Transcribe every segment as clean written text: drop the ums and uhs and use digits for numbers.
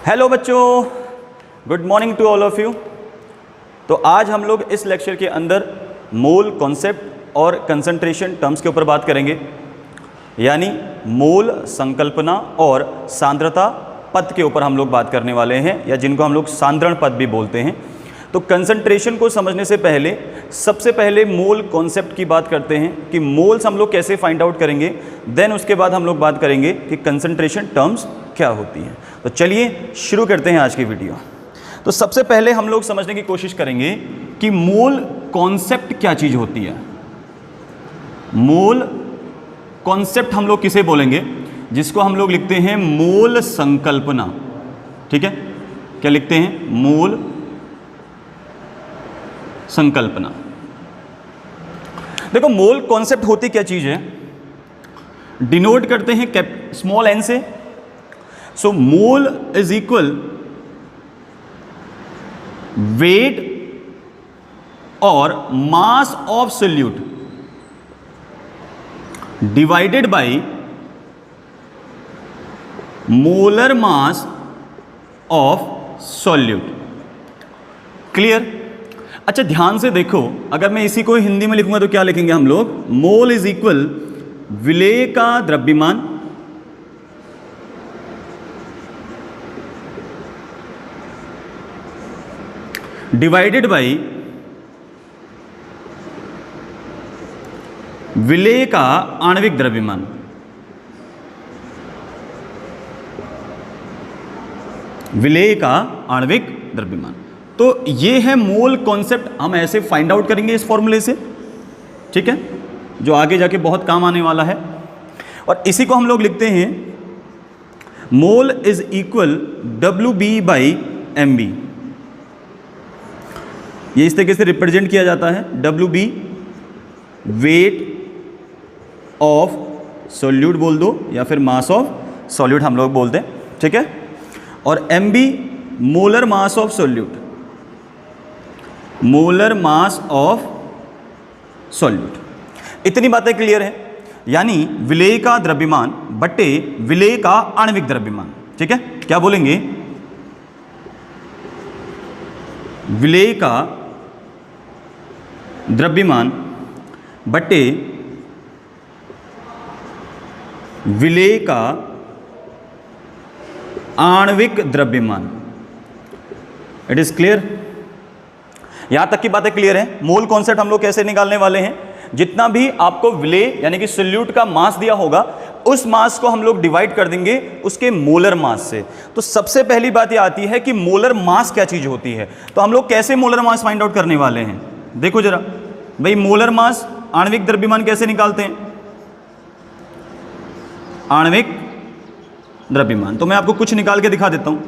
Hello बच्चों, good morning to all of you. तो आज हम लोग इस लेक्चर के अंदर मोल कॉन्सेप्ट और कंसंट्रेशन टर्म्स के ऊपर बात करेंगे, यानी मोल संकल्पना और सांद्रता पद के ऊपर हम लोग बात करने वाले हैं, या जिनको हम लोग सांद्रण पद भी बोलते हैं। तो कंसंट्रेशन को समझने से पहले सबसे पहले मोल कॉन्सेप्ट की बात करते हैं कि मोल्स हम लोग कैसे फाइंड आउट करेंगे, देन उसके बाद हम लोग बात करेंगे कि कंसंट्रेशन टर्म्स क्या होती हैं। तो चलिए शुरू करते हैं आज की वीडियो। तो सबसे पहले हम लोग समझने की कोशिश करेंगे कि मोल कॉन्सेप्ट क्या चीज़ होती है। मोल कॉन्सेप्ट हम लोग किसे बोलेंगे, जिसको हम लोग लिखते हैं मोल संकल्पना। ठीक है, क्या लिखते हैं? मोल संकल्पना। देखो, मोल कॉन्सेप्ट होती क्या चीज है, डिनोट करते हैं स्मॉल एन से। सो मोल इज इक्वल वेट और मास of solute divided by molar mass of solute. Clear? अच्छा, ध्यान से देखो, अगर मैं इसी को हिंदी में लिखूंगा तो क्या लिखेंगे हम लोग? मोल इज इक्वल विलेय का द्रव्यमान डिवाइडेड बाय विलेय का आणविक द्रव्यमान। विलेय का आणविक द्रव्यमान। तो ये है मोल कॉन्सेप्ट, हम ऐसे फाइंड आउट करेंगे इस फॉर्मूले से। ठीक है, जो आगे जाके बहुत काम आने वाला है। और इसी को हम लोग लिखते हैं mole is equal WB by MB। ये इस तरीके से रिप्रेजेंट किया जाता है, WB वेट ऑफ सॉल्यूट बोल दो, या फिर मास ऑफ सॉल्यूट हम लोग बोलते हैं। ठीक है, और MB molar mass of solute, molar mass of solute. इतनी बातें क्लियर है, यानी विलेय का द्रव्यमान बटे विलेय का आणविक द्रव्यमान। ठीक है, क्या बोलेंगे? विलेय का द्रव्यमान बटे विलेय का आणविक द्रव्यमान। It is clear? यहां तक की बातें क्लियर है। मोल कॉन्सेप्ट हम लोग कैसे निकालने वाले हैं, जितना भी आपको विलेय यानी कि सोल्यूट का मास दिया होगा, उस मास को हम लोग डिवाइड कर देंगे उसके मोलर मास से। तो सबसे पहली बात यह आती है कि मोलर मास क्या चीज होती है। तो हम लोग कैसे मोलर मास फाइंड आउट करने वाले हैं, देखो जरा भाई। मोलर मास आणविक द्रव्यमान कैसे निकालते हैं? आणविक द्रव्यमान तो मैं आपको कुछ निकाल के दिखा देता हूं।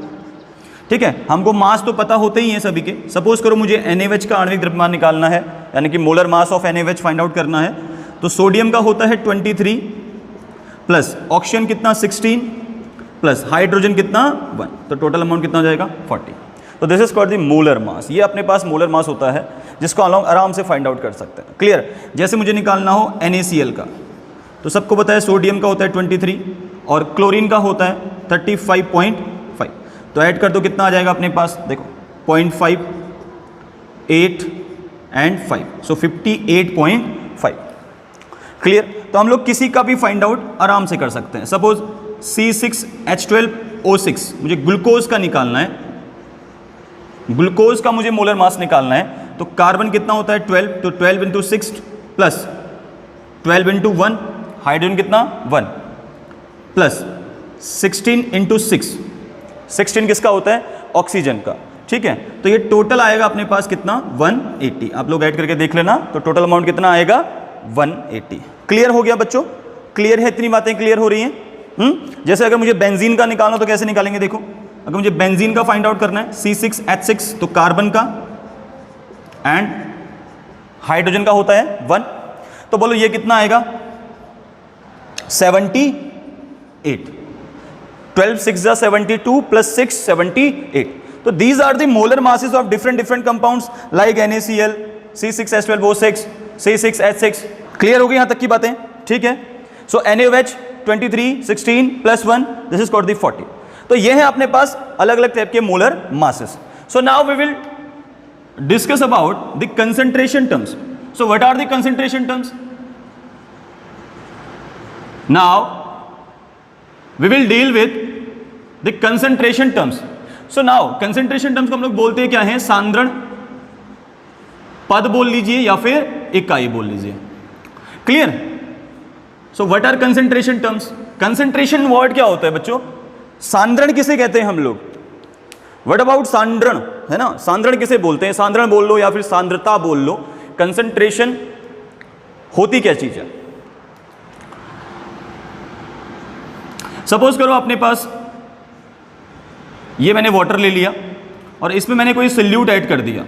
ठीक है, हमको मास तो पता होते ही हैं सभी के। सपोज करो मुझे NaOH का आणविक द्रव्यमान निकालना है, यानी कि molar mass of NaOH find out करना है। तो सोडियम का होता है 23 प्लस ऑक्सीजन कितना 16 प्लस हाइड्रोजन कितना 1, तो टोटल अमाउंट कितना हो जाएगा 40। तो this is called the molar मास। ये अपने पास मोलर मास होता है, जिसको हम लोग आराम से फाइंड आउट कर सकते हैं। क्लियर? जैसे मुझे निकालना हो NaCl का, तो सबको पता है सोडियम का होता है 23 और क्लोरीन का होता है 35.5। तो ऐड कर दो, कितना आ जाएगा अपने पास? देखो 0.5, 8 एंड 5, सो 58.5। क्लियर? तो हम लोग किसी का भी फाइंड आउट आराम से कर सकते हैं। सपोज C6H12O6 मुझे ग्लूकोज का निकालना है, ग्लूकोज का मुझे मोलर मास निकालना है। तो कार्बन कितना होता है 12, तो 12 इंटू 6 प्लस 12 इंटू 1, हाइड्रोजन कितना 1 प्लस 16 इंटू 6, 16 किसका होता है? ऑक्सीजन का। ठीक है, तो ये टोटल आएगा अपने पास कितना 180। आप लोग ऐड करके देख लेना, तो टोटल अमाउंट कितना आएगा 180। क्लियर हो गया बच्चों? क्लियर है? इतनी बातें क्लियर हो रही हैं? जैसे अगर मुझे बेंजीन का निकालना तो कैसे निकालेंगे? देखो, अगर मुझे बेंजीन का फाइंड आउट करना है, C6H6 तो कार्बन का एंड हाइड्रोजन का होता है 1, तो बोलो ये कितना आएगा 78। 12 6 जा 72 प्लस 6 78। तो these are the molar masses of different compounds like NaCl, C6H12O6, C6H6। Clear हो गई यहां तक की बातें? ठीक है। सो NaOH 23 16 plus 1, this is called the 40। तो ये है अपने पास अलग अलग टाइप के molar masses. So now we will discuss about the concentration terms. So what are the concentration terms? Now we will deal with the concentration terms. So now concentration terms को हम लोग बोलते हैं क्या है? सांद्रण पद बोल लीजिए या फिर इकाई बोल लीजिए. Clear? So what are concentration terms? concentration word क्या होता है बच्चों? सांद्रण किसे कहते हैं हम लोग? What about सांद्रण, है ना? सांद्रण किसे बोलते हैं? सांद्रण बोल लो या फिर सांद्रता बोल लो. कंसंट्रेशन होती क्या चीज है? सपोज करो अपने पास ये मैंने वाटर ले लिया और इसमें मैंने कोई सल्यूट ऐड कर दिया.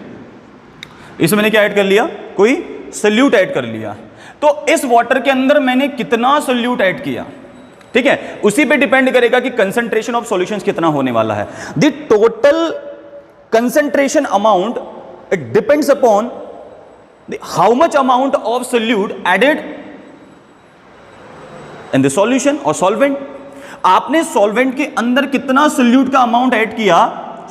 इसमें मैंने क्या ऐड कर लिया? कोई सल्यूट ऐड कर लिया. तो इस वाटर के अंदर मैंने कितना सल्यूट ऐड किया, ठीक है, उसी पे डिपेंड करेगा कि कंसंट्रेशन ऑफ सॉल्यूशंस कितना होने वाला है. The total concentration amount it depends upon how much amount of solute added in the solution और सॉल्वेंट. आपने सॉल्वेंट के अंदर कितना सोल्यूट का अमाउंट ऐड किया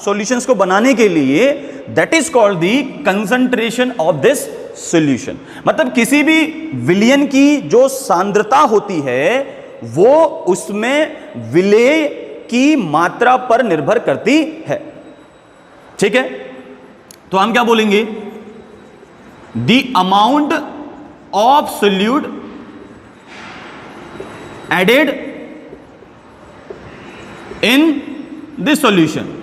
सॉल्यूशंस को बनाने के लिए, that is called the concentration of this solution. मतलब किसी भी विलयन की जो सांद्रता होती है वो उसमें विलेय की मात्रा पर निर्भर करती है. ठीक है, तो हम क्या बोलेंगे? The amount of solute added in the solution.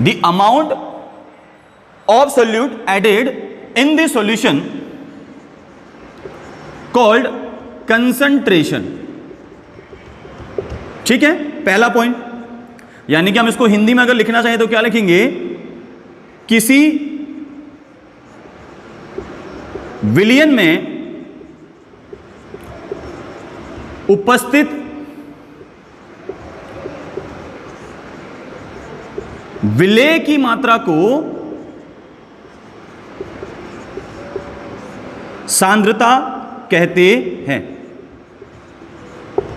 The amount of solute added in the solution called concentration. ठीक है, पहला पॉइंट. यानी कि हम इसको हिंदी में अगर लिखना चाहें तो क्या लिखेंगे? किसी विलयन में उपस्थित विलेय की मात्रा को सांद्रता कहते हैं.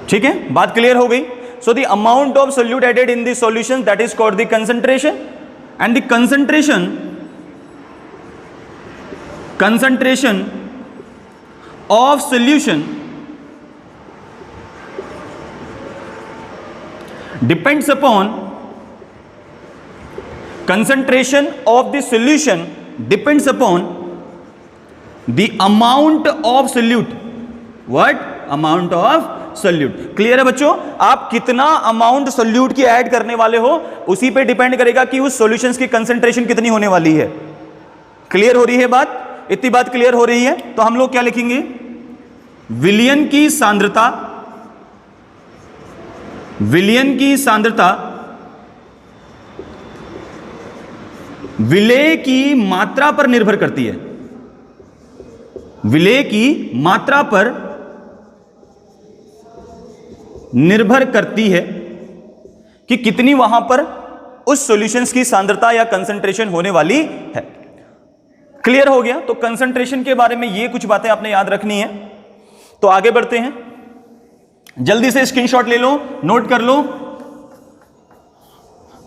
ठीक है, बात क्लियर हो गई. So the amount of solute added in the solution that is called the concentration. And the concentration of solution depends upon concentration of the solution depends upon the amount of solute. What? Amount of solute. Clear है बच्चों? आप कितना amount solute की add करने वाले हो उसी पे डिपेंड करेगा कि उस सॉल्यूशंस की कंसंट्रेशन कितनी होने वाली है. क्लियर हो रही है बात? इतनी बात क्लियर हो रही है तो हम लोग क्या लिखेंगे? विलयन की सांद्रता, विलयन की सांद्रता विलेय की मात्रा पर निर्भर करती है. विलेय की मात्रा पर निर्भर करती है कि कितनी वहां पर उस सॉल्यूशंस की सांद्रता या कंसंट्रेशन होने वाली है. क्लियर हो गया? तो कंसंट्रेशन के बारे में ये कुछ बातें आपने याद रखनी है. तो आगे बढ़ते हैं, जल्दी से स्क्रीनशॉट ले लो, नोट कर लो,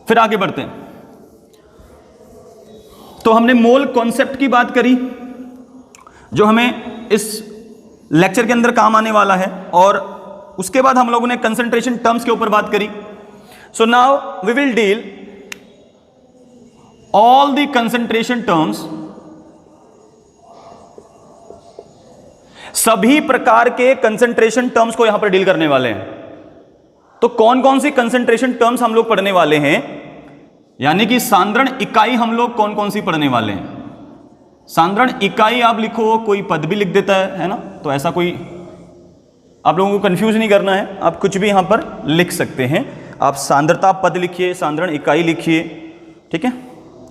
फिर आगे बढ़ते हैं. तो हमने मोल कॉन्सेप्ट की बात करी जो हमें इस लेक्चर के अंदर काम आने वाला है, और उसके बाद हम लोगों ने कंसंट्रेशन टर्म्स के ऊपर बात करी. So now we will deal all the concentration terms. सभी प्रकार के कंसंट्रेशन टर्म्स को यहां पर डील करने वाले हैं. तो कौन कौन सी कंसंट्रेशन टर्म्स हम लोग पढ़ने वाले हैं, यानी कि सांद्रण इकाई हम लोग कौन कौन सी पढ़ने वाले हैं. सांद्रण इकाई आप लिखो, कोई पद भी लिख देता है ना, तो ऐसा कोई आप लोगों को कंफ्यूज नहीं करना है, आप कुछ भी यहां पर लिख सकते हैं. आप सांद्रता पद लिखिए, सांद्रण इकाई लिखिए, ठीक है,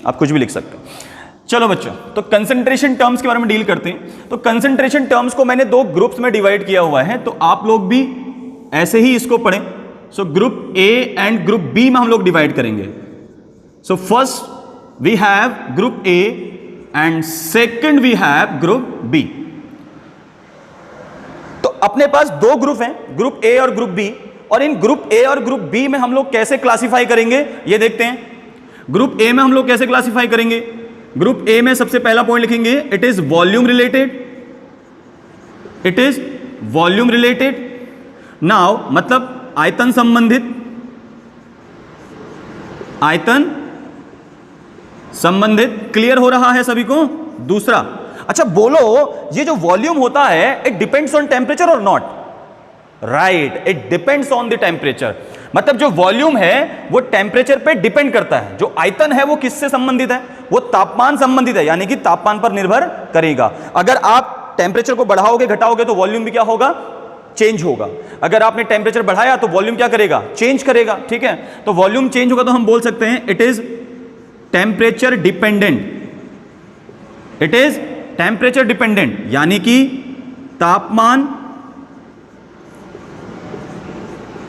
आप कुछ भी लिख सकते हैं. चलो बच्चों, तो कंसंट्रेशन टर्म्स के बारे में डील करते हैं. तो कंसंट्रेशन टर्म्स को मैंने दो ग्रुप्स में डिवाइड किया हुआ है, तो आप लोग भी ऐसे ही इसको पढ़ें. So group A and group B में हम लोग डिवाइड करेंगे. So first we have group A and second we have group B. तो अपने पास दो ग्रुप हैं, ग्रुप A और ग्रुप B, और इन ग्रुप ए और ग्रुप बी में हम लोग कैसे क्लासिफाई करेंगे ये देखते हैं। ग्रुप ए में हम लोग कैसे क्लासिफाई करेंगे? ग्रुप ए में सबसे पहला पॉइंट लिखेंगे, it is volume related, it is volume related. Now मतलब आयतन संबंधित, आयतन संबंधित। क्लियर हो रहा है सभी को? दूसरा, अच्छा बोलो, ये जो वॉल्यूम होता है इट डिपेंड्स ऑन टेम्परेचर और not? Right, it depends on the temperature. मतलब जो वॉल्यूम है वो टेम्परेचर पे डिपेंड करता है। जो आयतन है वो किससे संबंधित है? वो तापमान संबंधित है, यानी कि तापमान पर निर्भर करेगा। अगर आप टेम्परेचर को बढ़ाओगे घटाओगे तो वॉल्यूम भी क्या होगा? चेंज होगा। अगर आपने टेम्परेचर बढ़ाया तो वॉल्यूम क्या करेगा? चेंज करेगा। ठीक है, तो वॉल्यूम चेंज होगा तो हम बोल सकते हैं it is temperature dependent, it is temperature dependent, यानी कि तापमान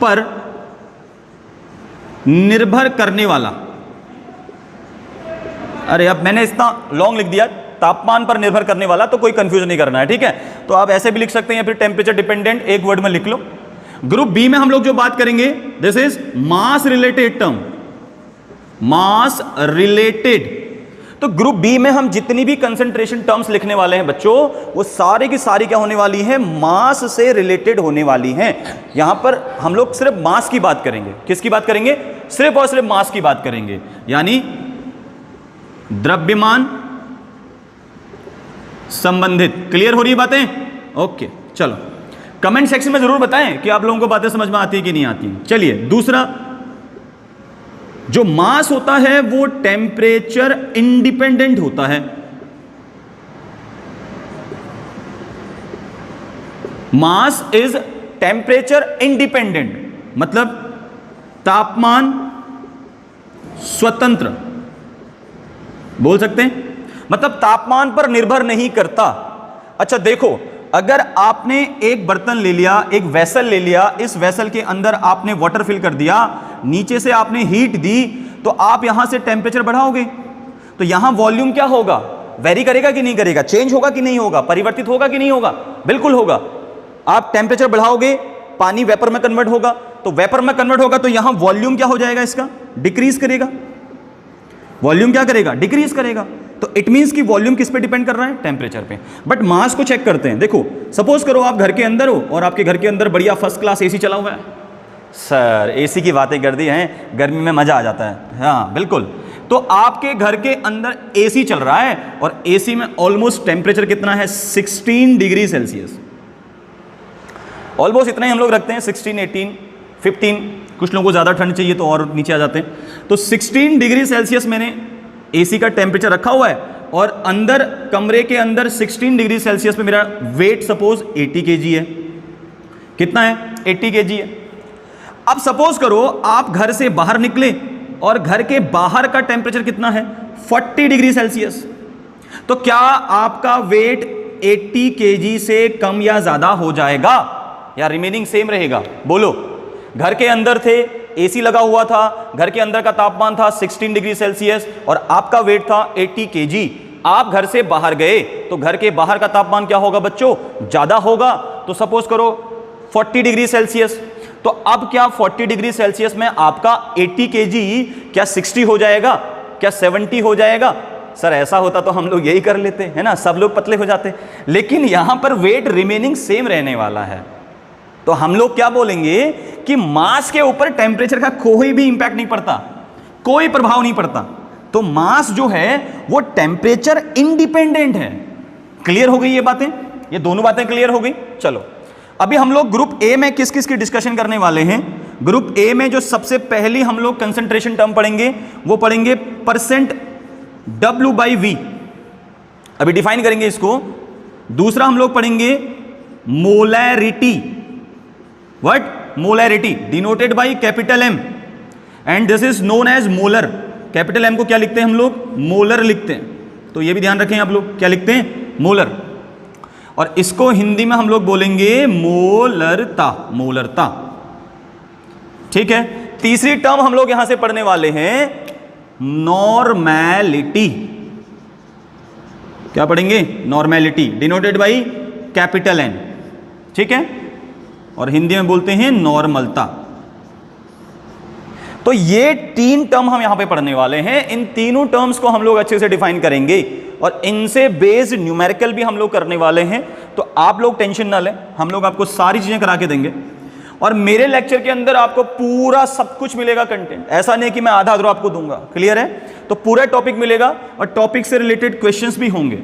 पर निर्भर करने वाला। अरे अब मैंने इतना लॉन्ग लिख दिया, तापमान पर निर्भर करने वाला, तो कोई कंफ्यूजन नहीं करना है। ठीक है, तो आप ऐसे भी लिख सकते हैं या फिर टेम्परेचर डिपेंडेंट एक वर्ड में लिख लो। ग्रुप बी में हम लोग जो बात करेंगे this is mass related term, mass related. तो ग्रुप बी में हम जितनी भी कंसंट्रेशन टर्म्स लिखने वाले हैं बच्चों, वो सारी की सारी क्या होने वाली है? मास से रिलेटेड होने वाली हैं। यहां पर हम लोग सिर्फ मास की बात करेंगे। किसकी बात करेंगे? सिर्फ और सिर्फ मास की बात करेंगे, यानी द्रव्यमान संबंधित। क्लियर हो रही बातें? ओके, चलो कमेंट सेक्शन में जरूर बताएं कि आप लोगों को बातें समझ में आती है कि नहीं आती। चलिए दूसरा, जो मास होता है वो टेम्परेचर इंडिपेंडेंट होता है। मास इज टेम्परेचर इंडिपेंडेंट, मतलब तापमान स्वतंत्र बोल सकते हैं, मतलब तापमान पर निर्भर नहीं करता। अच्छा देखो, अगर आपने एक बर्तन ले लिया, एक वेसल ले लिया, इस वेसल के अंदर आपने वाटर फिल कर दिया, नीचे से आपने हीट दी, तो आप यहां से टेम्परेचर बढ़ाओगे तो यहां वॉल्यूम क्या होगा? वेरी करेगा कि नहीं करेगा? चेंज होगा कि नहीं होगा? परिवर्तित होगा कि नहीं होगा? बिल्कुल होगा। आप टेम्परेचर बढ़ाओगे, पानी वेपर में कन्वर्ट होगा, तो वेपर में कन्वर्ट होगा तो यहां वॉल्यूम क्या हो जाएगा? इसका डिक्रीज करेगा। वॉल्यूम क्या करेगा? डिक्रीज करेगा। तो इट मींस कि वॉल्यूम किस पे डिपेंड कर रहा है? टेम्परेचर पे। बट मास को चेक करते हैं। देखो सपोज करो आप घर के अंदर हो और आपके घर के अंदर बढ़िया फर्स्ट क्लास एसी चला हुआ है। सर एसी की बातें कर दी हैं, गर्मी में मजा आ जाता है। हाँ बिल्कुल, तो आपके घर के अंदर एसी चल रहा है और एसी में ऑलमोस्ट टेम्परेचर कितना है? 16 डिग्री सेल्सियस। ऑलमोस्ट इतना ही हम लोग रखते हैं, 16, 18, 15। कुछ लोगों को ज़्यादा ठंड चाहिए तो और नीचे आ जाते हैं। तो 16 डिग्री सेल्सियस मैंने एसी का टेम्परेचर रखा हुआ है और अंदर कमरे के अंदर 16 डिग्री सेल्सियस पे मेरा वेट सपोज 80 kg है। कितना है? 80 kg है। अब सपोज करो आप घर से बाहर निकले और घर के बाहर का टेम्परेचर कितना है? 40 डिग्री सेल्सियस। तो क्या आपका वेट 80 kg से कम या ज्यादा हो जाएगा या रिमेनिंग सेम रहेगा? बोलो। घर के अंदर थे, एसी लगा हुआ था, घर के अंदर का तापमान था 16 डिग्री सेल्सियस और आपका वेट था 80 kg। आप घर से बाहर गए तो घर के बाहर का तापमान क्या होगा बच्चों? ज्यादा होगा। तो सपोज करो 40 डिग्री सेल्सियस। तो अब क्या 40 डिग्री सेल्सियस में आपका 80 kg क्या 60 हो जाएगा? क्या 70 हो जाएगा? सर ऐसा होता तो हम लोग यही कर लेते है ना, सब लोग पतले हो जाते। लेकिन यहां पर वेट रिमेनिंग सेम रहने वाला है। तो हम लोग क्या बोलेंगे कि मास के ऊपर टेम्परेचर का कोई भी इंपैक्ट नहीं पड़ता, कोई प्रभाव नहीं पड़ता। तो मास जो है वो टेम्परेचर इंडिपेंडेंट है। क्लियर हो गई ये बातें? ये दोनों बातें क्लियर हो गई। चलो अभी हम लोग ग्रुप ए में किस किस की डिस्कशन करने वाले हैं। ग्रुप ए में जो सबसे पहली हम लोग कंसंट्रेशन टर्म पढ़ेंगे वो पढ़ेंगे परसेंट W/V। अभी डिफाइन करेंगे इसको। दूसरा हम लोग पढ़ेंगे molarity. What? Molarity denoted by capital M and this is known as molar. Capital M को क्या लिखते हैं हम लोग? मोलर लिखते हैं। तो ये भी ध्यान रखें आप लोग, क्या लिखते हैं? मोलर। और इसको हिंदी में हम लोग बोलेंगे मोलरता। मोलरता, ठीक है। तीसरी टर्म हम लोग यहां से पढ़ने वाले हैं नॉर्मैलिटी। क्या पढ़ेंगे? Normality denoted by capital N, ठीक है। और हिंदी में बोलते हैं नॉर्मलता। तो ये 3 टर्म हम यहां पे पढ़ने वाले हैं। इन तीनों टर्म्स को हम लोग अच्छे से डिफाइन करेंगे और इनसे बेस्ड न्यूमेरिकल भी हम लोग करने वाले हैं। तो आप लोग टेंशन ना लें, हम लोग आपको सारी चीजें करा के देंगे और मेरे लेक्चर के अंदर आपको पूरा सब कुछ मिलेगा कंटेंट। ऐसा नहीं कि मैं आधा अधूरा आपको दूंगा, क्लियर है? तो पूरा टॉपिक मिलेगा और टॉपिक से रिलेटेड क्वेश्चंस भी होंगे।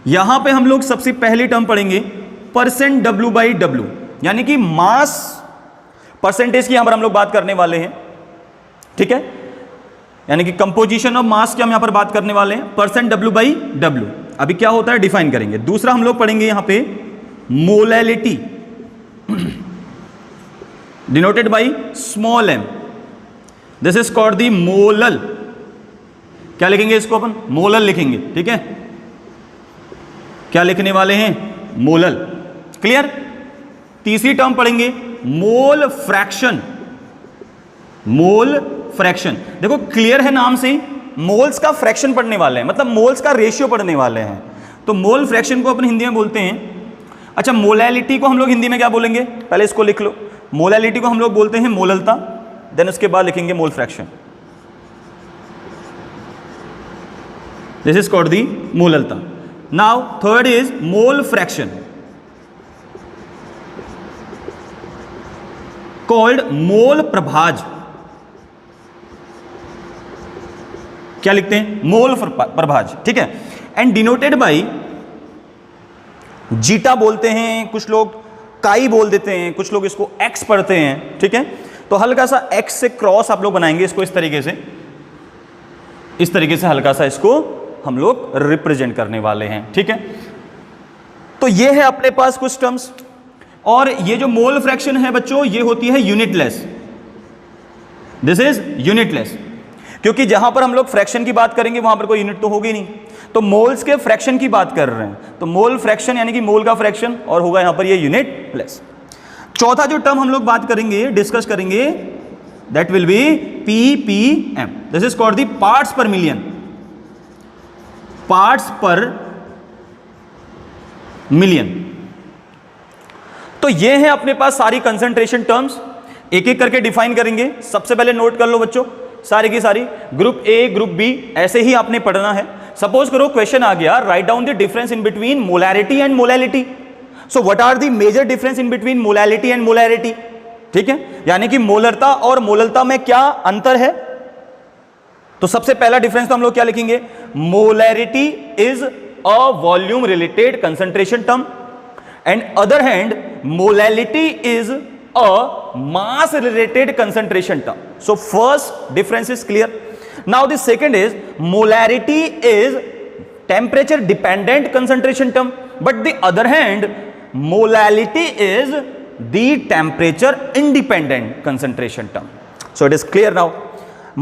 यहां पे हम लोग सबसे पहली टर्म पढ़ेंगे परसेंट W बाई W, यानी कि मास परसेंटेज की यहां पर हम लोग बात करने वाले हैं, ठीक है? यानी कि कंपोजिशन ऑफ मास की हम यहां पर बात करने वाले हैं, परसेंट W बाई W। अभी क्या होता है डिफाइन करेंगे। दूसरा हम लोग पढ़ेंगे यहां पे molality denoted by small m, this is called the molal. क्या लिखेंगे इसको अपन? मोलल लिखेंगे, ठीक है? क्या लिखने वाले हैं? Molal, clear? तीसरी टर्म पढ़ेंगे मोल फ्रैक्शन। मोल फ्रैक्शन, देखो क्लियर है नाम से, मोल्स का फ्रैक्शन पढ़ने वाले हैं, मतलब मोल्स का रेशियो पढ़ने वाले हैं। तो मोल फ्रैक्शन को अपन हिंदी में बोलते हैं। अच्छा, मोलैलिटी को हम लोग हिंदी में क्या बोलेंगे? पहले इसको लिख लो। मोलैलिटी को हम लोग बोलते हैं मोललता, देन उसके बाद लिखेंगे mole fraction. This is called the मोललता। Now third is mole fraction called mole प्रभाज। क्या लिखते हैं? मोल प्रभाज, ठीक है? एंड डिनोटेड बाई जीटा बोलते हैं, कुछ लोग काई बोल देते हैं, कुछ लोग इसको एक्स पढ़ते हैं, ठीक है? तो हल्का सा एक्स से क्रॉस आप लोग बनाएंगे इसको इस तरीके से हल्का सा इसको हम लोग रिप्रेजेंट करने वाले हैं, ठीक है? तो ये है अपने पास कुछ टर्म्स। और ये जो मोल फ्रैक्शन है बच्चों, ये होती है यूनिटलेस। दिस इज यूनिटलेस, क्योंकि जहां पर हम लोग फ्रैक्शन की बात करेंगे वहां पर कोई यूनिट तो होगी नहीं, तो मोल्स के फ्रैक्शन की बात कर रहे हैं, तो मोल फ्रैक्शन यानी कि मोल का फ्रैक्शन, और होगा यहां पर ये यूनिटलेस। चौथा जो टर्म हम लोग बात करेंगे, डिस्कस करेंगे, that will be ppm। This is called the parts पर मिलियन। पार्ट्स पर मिलियन। तो ये है अपने पास सारी कंसंट्रेशन टर्म्स, एक एक करके डिफाइन करेंगे। सबसे पहले नोट कर लो बच्चों सारी की सारी, ग्रुप ए ग्रुप बी ऐसे ही आपने पढ़ना है। सपोज करो क्वेश्चन आ गया, write down the difference in between molarity and molality. So what are the major difference in between molality and molarity, ठीक है? यानी कि मोलरता और मोललता में क्या अंतर है। तो सबसे पहला डिफरेंस तो हम लोग क्या लिखेंगे? Molarity is a volume related concentration term and other hand molality is a mass related concentration term. So first difference is clear. Now the second is molarity is temperature dependent concentration term, but the other hand molality is the temperature independent concentration term. So it is clear now.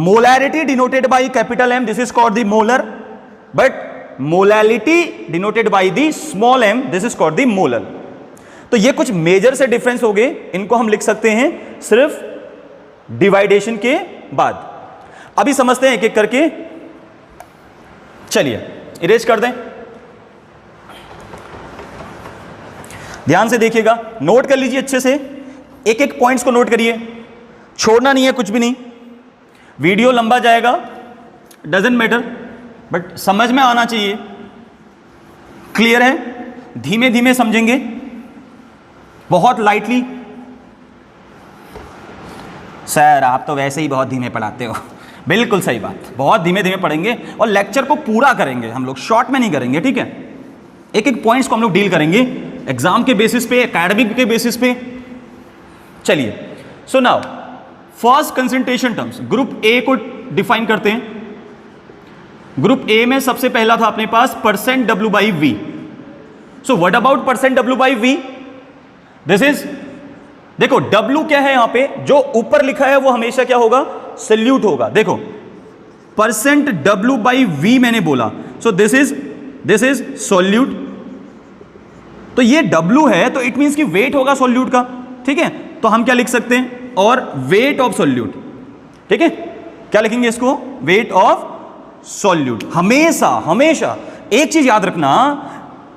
Molarity denoted by capital M, this is called the molar, but molality denoted by the small m, this is called the molal. तो ये कुछ major से difference हो गए, इनको हम लिख सकते हैं सिर्फ डिवाइडेशन के बाद। अभी समझते हैं एक एक करके, चलिए इरेज कर दें। ध्यान से देखिएगा, नोट कर लीजिए अच्छे से, एक एक पॉइंट्स को नोट करिए, छोड़ना नहीं है कुछ भी नहीं। वीडियो लंबा जाएगा, डजंट मैटर, बट समझ में आना चाहिए। क्लियर है? धीमे धीमे समझेंगे, बहुत लाइटली। सर आप तो वैसे ही बहुत धीमे पढ़ाते हो। बिल्कुल सही बात, बहुत धीमे धीमे पढ़ेंगे और लेक्चर को पूरा करेंगे हम लोग, शॉर्ट में नहीं करेंगे, ठीक है? एक एक पॉइंट्स को हम लोग डील करेंगे एग्जाम के बेसिस पे, एकेडमिक के बेसिस पे। चलिए, so now first concentration terms, group A को डिफाइन करते हैं। ग्रुप ए में सबसे पहला था अपने पास percent W by V। So what about percent W by V? This is, देखो W क्या है यहां पे, जो ऊपर लिखा है वो हमेशा क्या होगा? सल्यूट होगा। देखो परसेंट W बाई V मैंने बोला, सो दिस इज सोल्यूट। तो ये W है तो इट मींस कि वेट होगा सोल्यूट का, ठीक है? तो हम क्या लिख सकते हैं? और वेट ऑफ सोल्यूट, ठीक है? क्या लिखेंगे इसको? Wait of solute. हमेशा हमेशा एक चीज याद रखना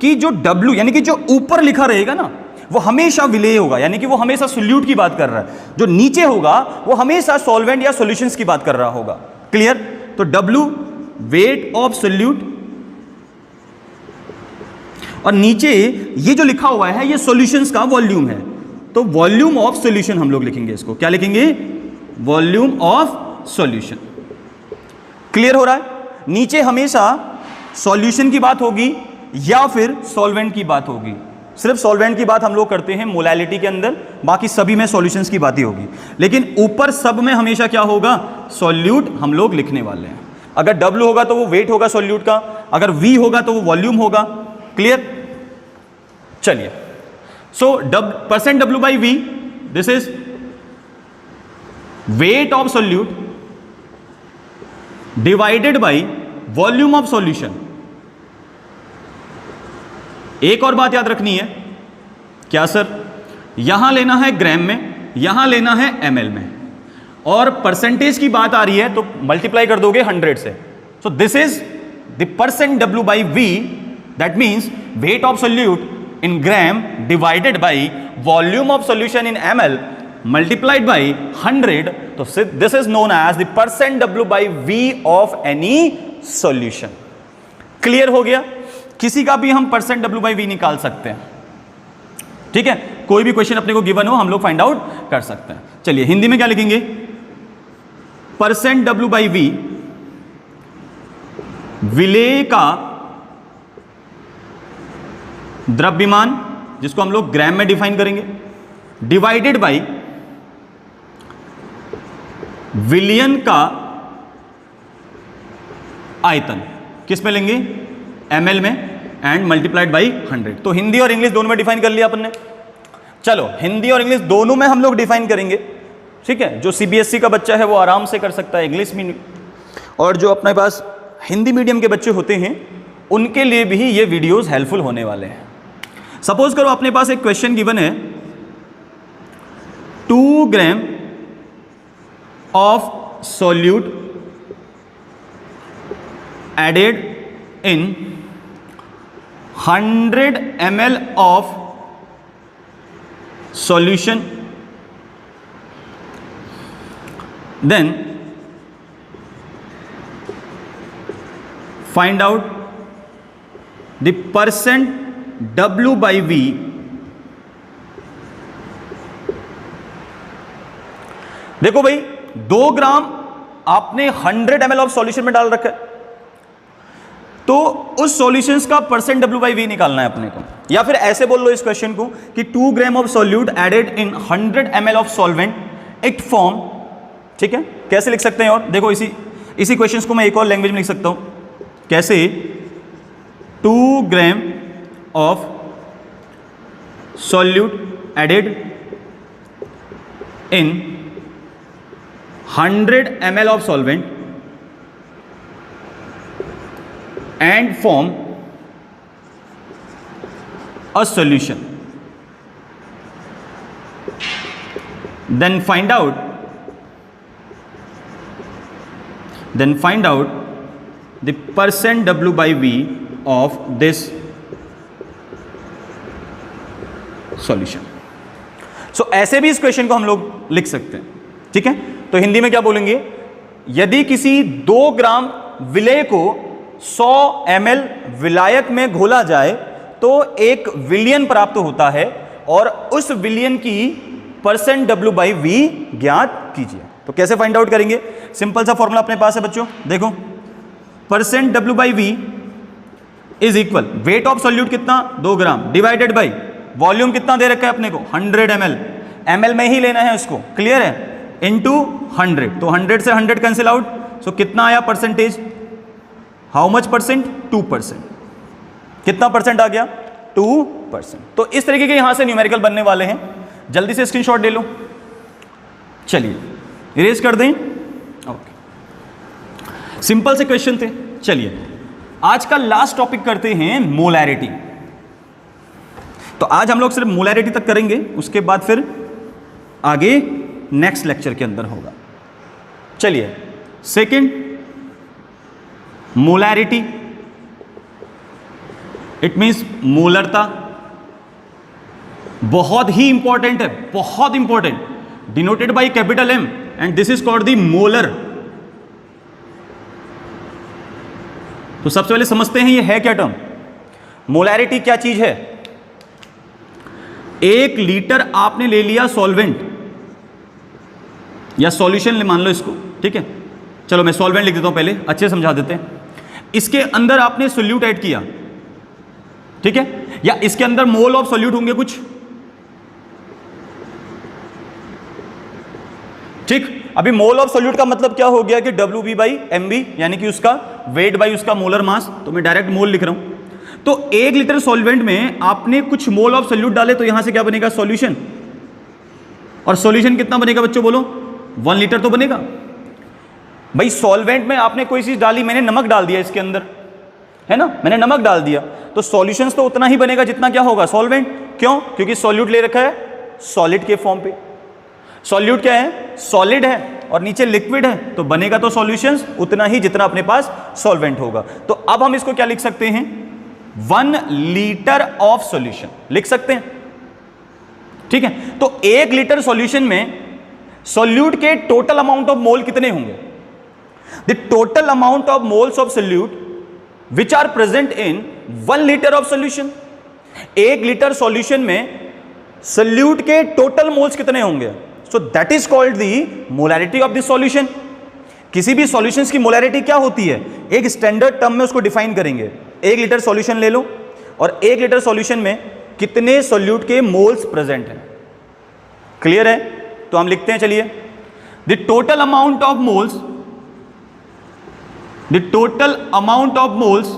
कि जो W यानी कि जो ऊपर लिखा रहेगा ना, वो हमेशा विलेय होगा, यानी कि वो हमेशा सोल्यूट की बात कर रहा है। जो नीचे होगा वो हमेशा सॉल्वेंट या सॉल्यूशंस की बात कर रहा होगा। क्लियर? तो W वेट ऑफ सोल्यूट, और नीचे ये जो लिखा हुआ है ये सॉल्यूशंस का वॉल्यूम है, तो वॉल्यूम ऑफ सॉल्यूशन हम लोग लिखेंगे इसको। क्या लिखेंगे? Volume of solution. क्लियर हो रहा है? नीचे हमेशा सॉल्यूशन की बात होगी या फिर सॉल्वेंट की बात होगी। सिर्फ सॉल्वेंट की बात हम लोग करते हैं मोलैलिटी के अंदर, बाकी सभी में सॉल्यूशंस की बात ही होगी। लेकिन ऊपर सब में हमेशा क्या होगा? सॉल्यूट हम लोग लिखने वाले हैं। अगर W होगा तो वो वेट होगा सॉल्यूट का, अगर V होगा तो वो वॉल्यूम होगा। क्लियर? चलिए, so percent W by V, this is weight of solute divided by volume of solution. एक और बात याद रखनी है, क्या सर? यहां लेना है ग्राम में, यहां लेना है ml में, और परसेंटेज की बात आ रही है तो मल्टीप्लाई कर दोगे 100 से। सो this is the percent W by V, that means wait of solute in gram divided by volume of solution in ml multiplied by 100. तो this is known as the percent W by V of any solution. Clear हो गया? किसी का भी हम percent W by V निकाल सकते हैं। ठीक है, कोई भी क्वेश्चन अपने को गिवन हो हम लोग फाइंड आउट कर सकते हैं। चलिए हिंदी में क्या लिखेंगे? परसेंट W by V विलेय का द्रव्यमान, जिसको हम लोग ग्राम में डिफाइन करेंगे, डिवाइडेड बाय विलियन का आयतन, किस में लेंगे? ml में, एंड मल्टीप्लाइड बाय 100। तो हिंदी और इंग्लिश दोनों में डिफाइन कर लिया अपन ने। चलो हिंदी और इंग्लिश दोनों में हम लोग डिफाइन करेंगे। ठीक है, जो CBSE का बच्चा है वो आराम से कर सकता है इंग्लिश में, और जो अपने पास हिंदी मीडियम के बच्चे होते हैं उनके लिए भी ये वीडियोस हेल्पफुल होने वाले हैं। सपोज करो अपने पास एक क्वेश्चन गिवन है, 2 gram of solute added in 100 ml of solution, then find out the percent W by V देखो भाई 2 ग्राम आपने 100 ml ऑफ सॉल्यूशन में डाल रखा है, तो उस सॉल्यूशंस का परसेंट W by V निकालना है अपने को। या फिर ऐसे बोल लो इस क्वेश्चन को कि 2 gram of solute added in 100 ml of solvent it form. ठीक है, कैसे लिख सकते हैं? और देखो इसी क्वेश्चंस को मैं एक और लैंग्वेज में लिख सकता हूं। कैसे? 2 ग्राम of solute added in 100 ml of solvent and form a solution. Then find out the percent W by V of this solution. So ऐसे भी इस क्वेश्चन को हम लोग लिख सकते हैं। ठीक है, तो हिंदी में क्या बोलेंगे? यदि किसी 2 ग्राम विलेय को 100 ml विलायक में घोला जाए तो 1 विलियन प्राप्त होता है, और उस विलियन की परसेंट W by V ज्ञात कीजिए। तो कैसे फाइंड आउट करेंगे? सिंपल सा फॉर्मूला अपने पास है बच्चों, देखो percent W by V is equal weight of solute कितना? 2 ग्राम डिवाइडेड बाई वॉल्यूम कितना दे रखा है अपने को? 100 ml, ml में ही लेना है उसको। क्लियर है? इनटू 100, तो 100 से 100 कैंसिल आउट। सो कितना आया परसेंटेज? How much percent? 2%। कितना परसेंट आ गया? 2%। तो इस तरीके के यहां से न्यूमेरिकल बनने वाले हैं, जल्दी से स्क्रीनशॉट ले लो। चलिए इरेज कर दें। ओके, सिंपल से क्वेश्चन थे। चलिए आज का लास्ट टॉपिक करते हैं मोलैरिटी। तो आज हम लोग सिर्फ मोलैरिटी तक करेंगे, उसके बाद फिर आगे नेक्स्ट लेक्चर के अंदर होगा। चलिए सेकंड, मोलैरिटी, इट मींस मोलरता। बहुत ही इंपॉर्टेंट है, बहुत important, denoted by capital M and this is called the molar. तो सबसे पहले समझते हैं ये है क्या टर्म। मोलैरिटी क्या चीज है? 1 लीटर आपने ले लिया सॉल्वेंट या सॉल्यूशन मान लो इसको, ठीक है, चलो मैं सॉल्वेंट लिख देता हूं, पहले अच्छे समझा देते हैं। इसके अंदर आपने सोल्यूट ऐड किया, ठीक है, या इसके अंदर मोल ऑफ सोल्यूट होंगे कुछ, ठीक। अभी मोल ऑफ सोल्यूट का मतलब क्या हो गया कि WB बाई MB, यानी कि उसका वेट बाई उसका मोलर मास, तो मैं डायरेक्ट मोल लिख रहा हूं। तो 1 लीटर सॉल्वेंट में आपने कुछ मोल ऑफ सोल्यूट डाले, तो यहां से क्या बनेगा? सॉल्यूशन। और सॉल्यूशन कितना बनेगा बच्चों, बोलो? 1 लीटर तो बनेगा। भाई सॉल्वेंट में आपने कोई चीज डाली, मैंने नमक डाल दिया इसके अंदर, है ना, मैंने नमक डाल दिया, तो सॉल्यूशंस तो उतना ही बनेगा जितना क्या होगा? सॉल्वेंट। क्यों? क्योंकि सॉल्यूट ले रखा है सॉलिड के फॉर्म पे। सॉल्यूट क्या है? सॉलिड है, और नीचे लिक्विड है, तो बनेगा तो सॉल्यूशंस उतना ही जितना अपने पास सॉल्वेंट होगा। तो अब हम इसको क्या लिख सकते हैं? 1 लीटर ऑफ सॉल्यूशन लिख सकते हैं, ठीक है। तो 1 लीटर सॉल्यूशन में सॉल्यूट के टोटल अमाउंट ऑफ मोल कितने होंगे? The total amount of moles of solute which are present in 1 litre of solution. 1 litre solution में सॉल्यूट के टोटल मोल्स कितने होंगे? So that is called the molarity of the solution. किसी भी solutions की molarity क्या होती है? एक स्टैंडर्ड टर्म में उसको डिफाइन करेंगे। 1 लीटर सॉल्यूशन ले लो, और 1 लीटर सॉल्यूशन में कितने सॉल्यूट के मोल्स प्रेजेंट हैं। क्लियर है? तो हम लिखते हैं, चलिए, the total amount of moles, the total amount of moles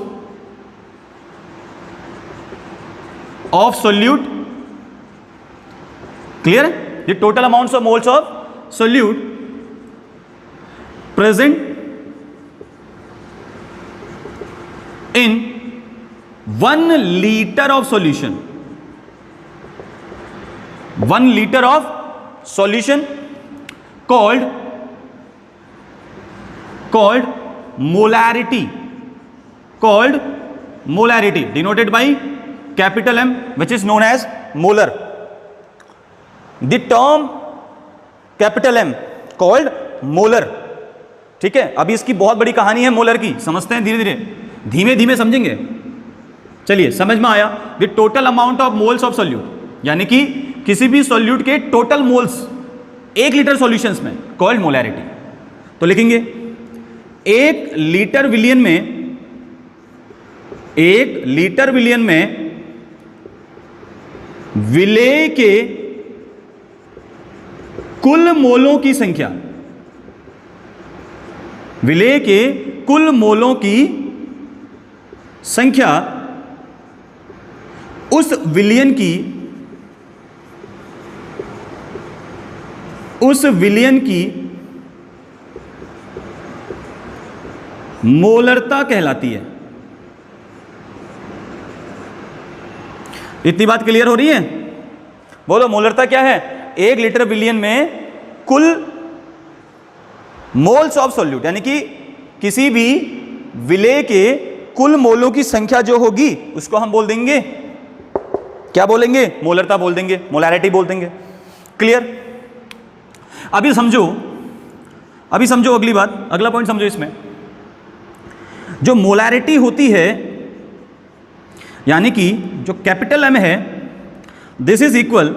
of solute, clear है? The total amounts of moles of solute present in 1 litre of solution, 1 litre of solution called molarity, denoted by capital M, which is known as molar. The term capital M called molar, ठीक है। अभी इसकी बहुत बड़ी कहानी है molar की, समझते हैं धीरे धीरे, धीमे धीमे समझेंगे। चलिए, समझ में आया? The total amount of moles of solute, यानी कि किसी भी सॉल्यूट के टोटल मोल्स 1 लीटर सॉल्यूशंस में, कॉल्ड मोलैरिटी। तो लिखेंगे 1 लीटर विलियन में, 1 लीटर विलियन में विलेय के कुल मोलों की संख्या, विलेय के कुल मोलों की संख्या उस विलियन की मोलरता कहलाती है। इतनी बात क्लियर हो रही है? बोलो, मोलरता क्या है? 1 लीटर विलियन में कुल मोल्स ऑफ सॉल्यूट, यानी कि किसी भी विलेय के कुल मोलों की संख्या जो होगी उसको हम बोल देंगे, क्या बोलेंगे? मोलरता बोल देंगे, मोलैरिटी बोल देंगे। क्लियर? अभी समझो अगली बात, अगला पॉइंट समझो। इसमें जो मोलैरिटी होती है, यानी कि जो कैपिटल M है, this is equal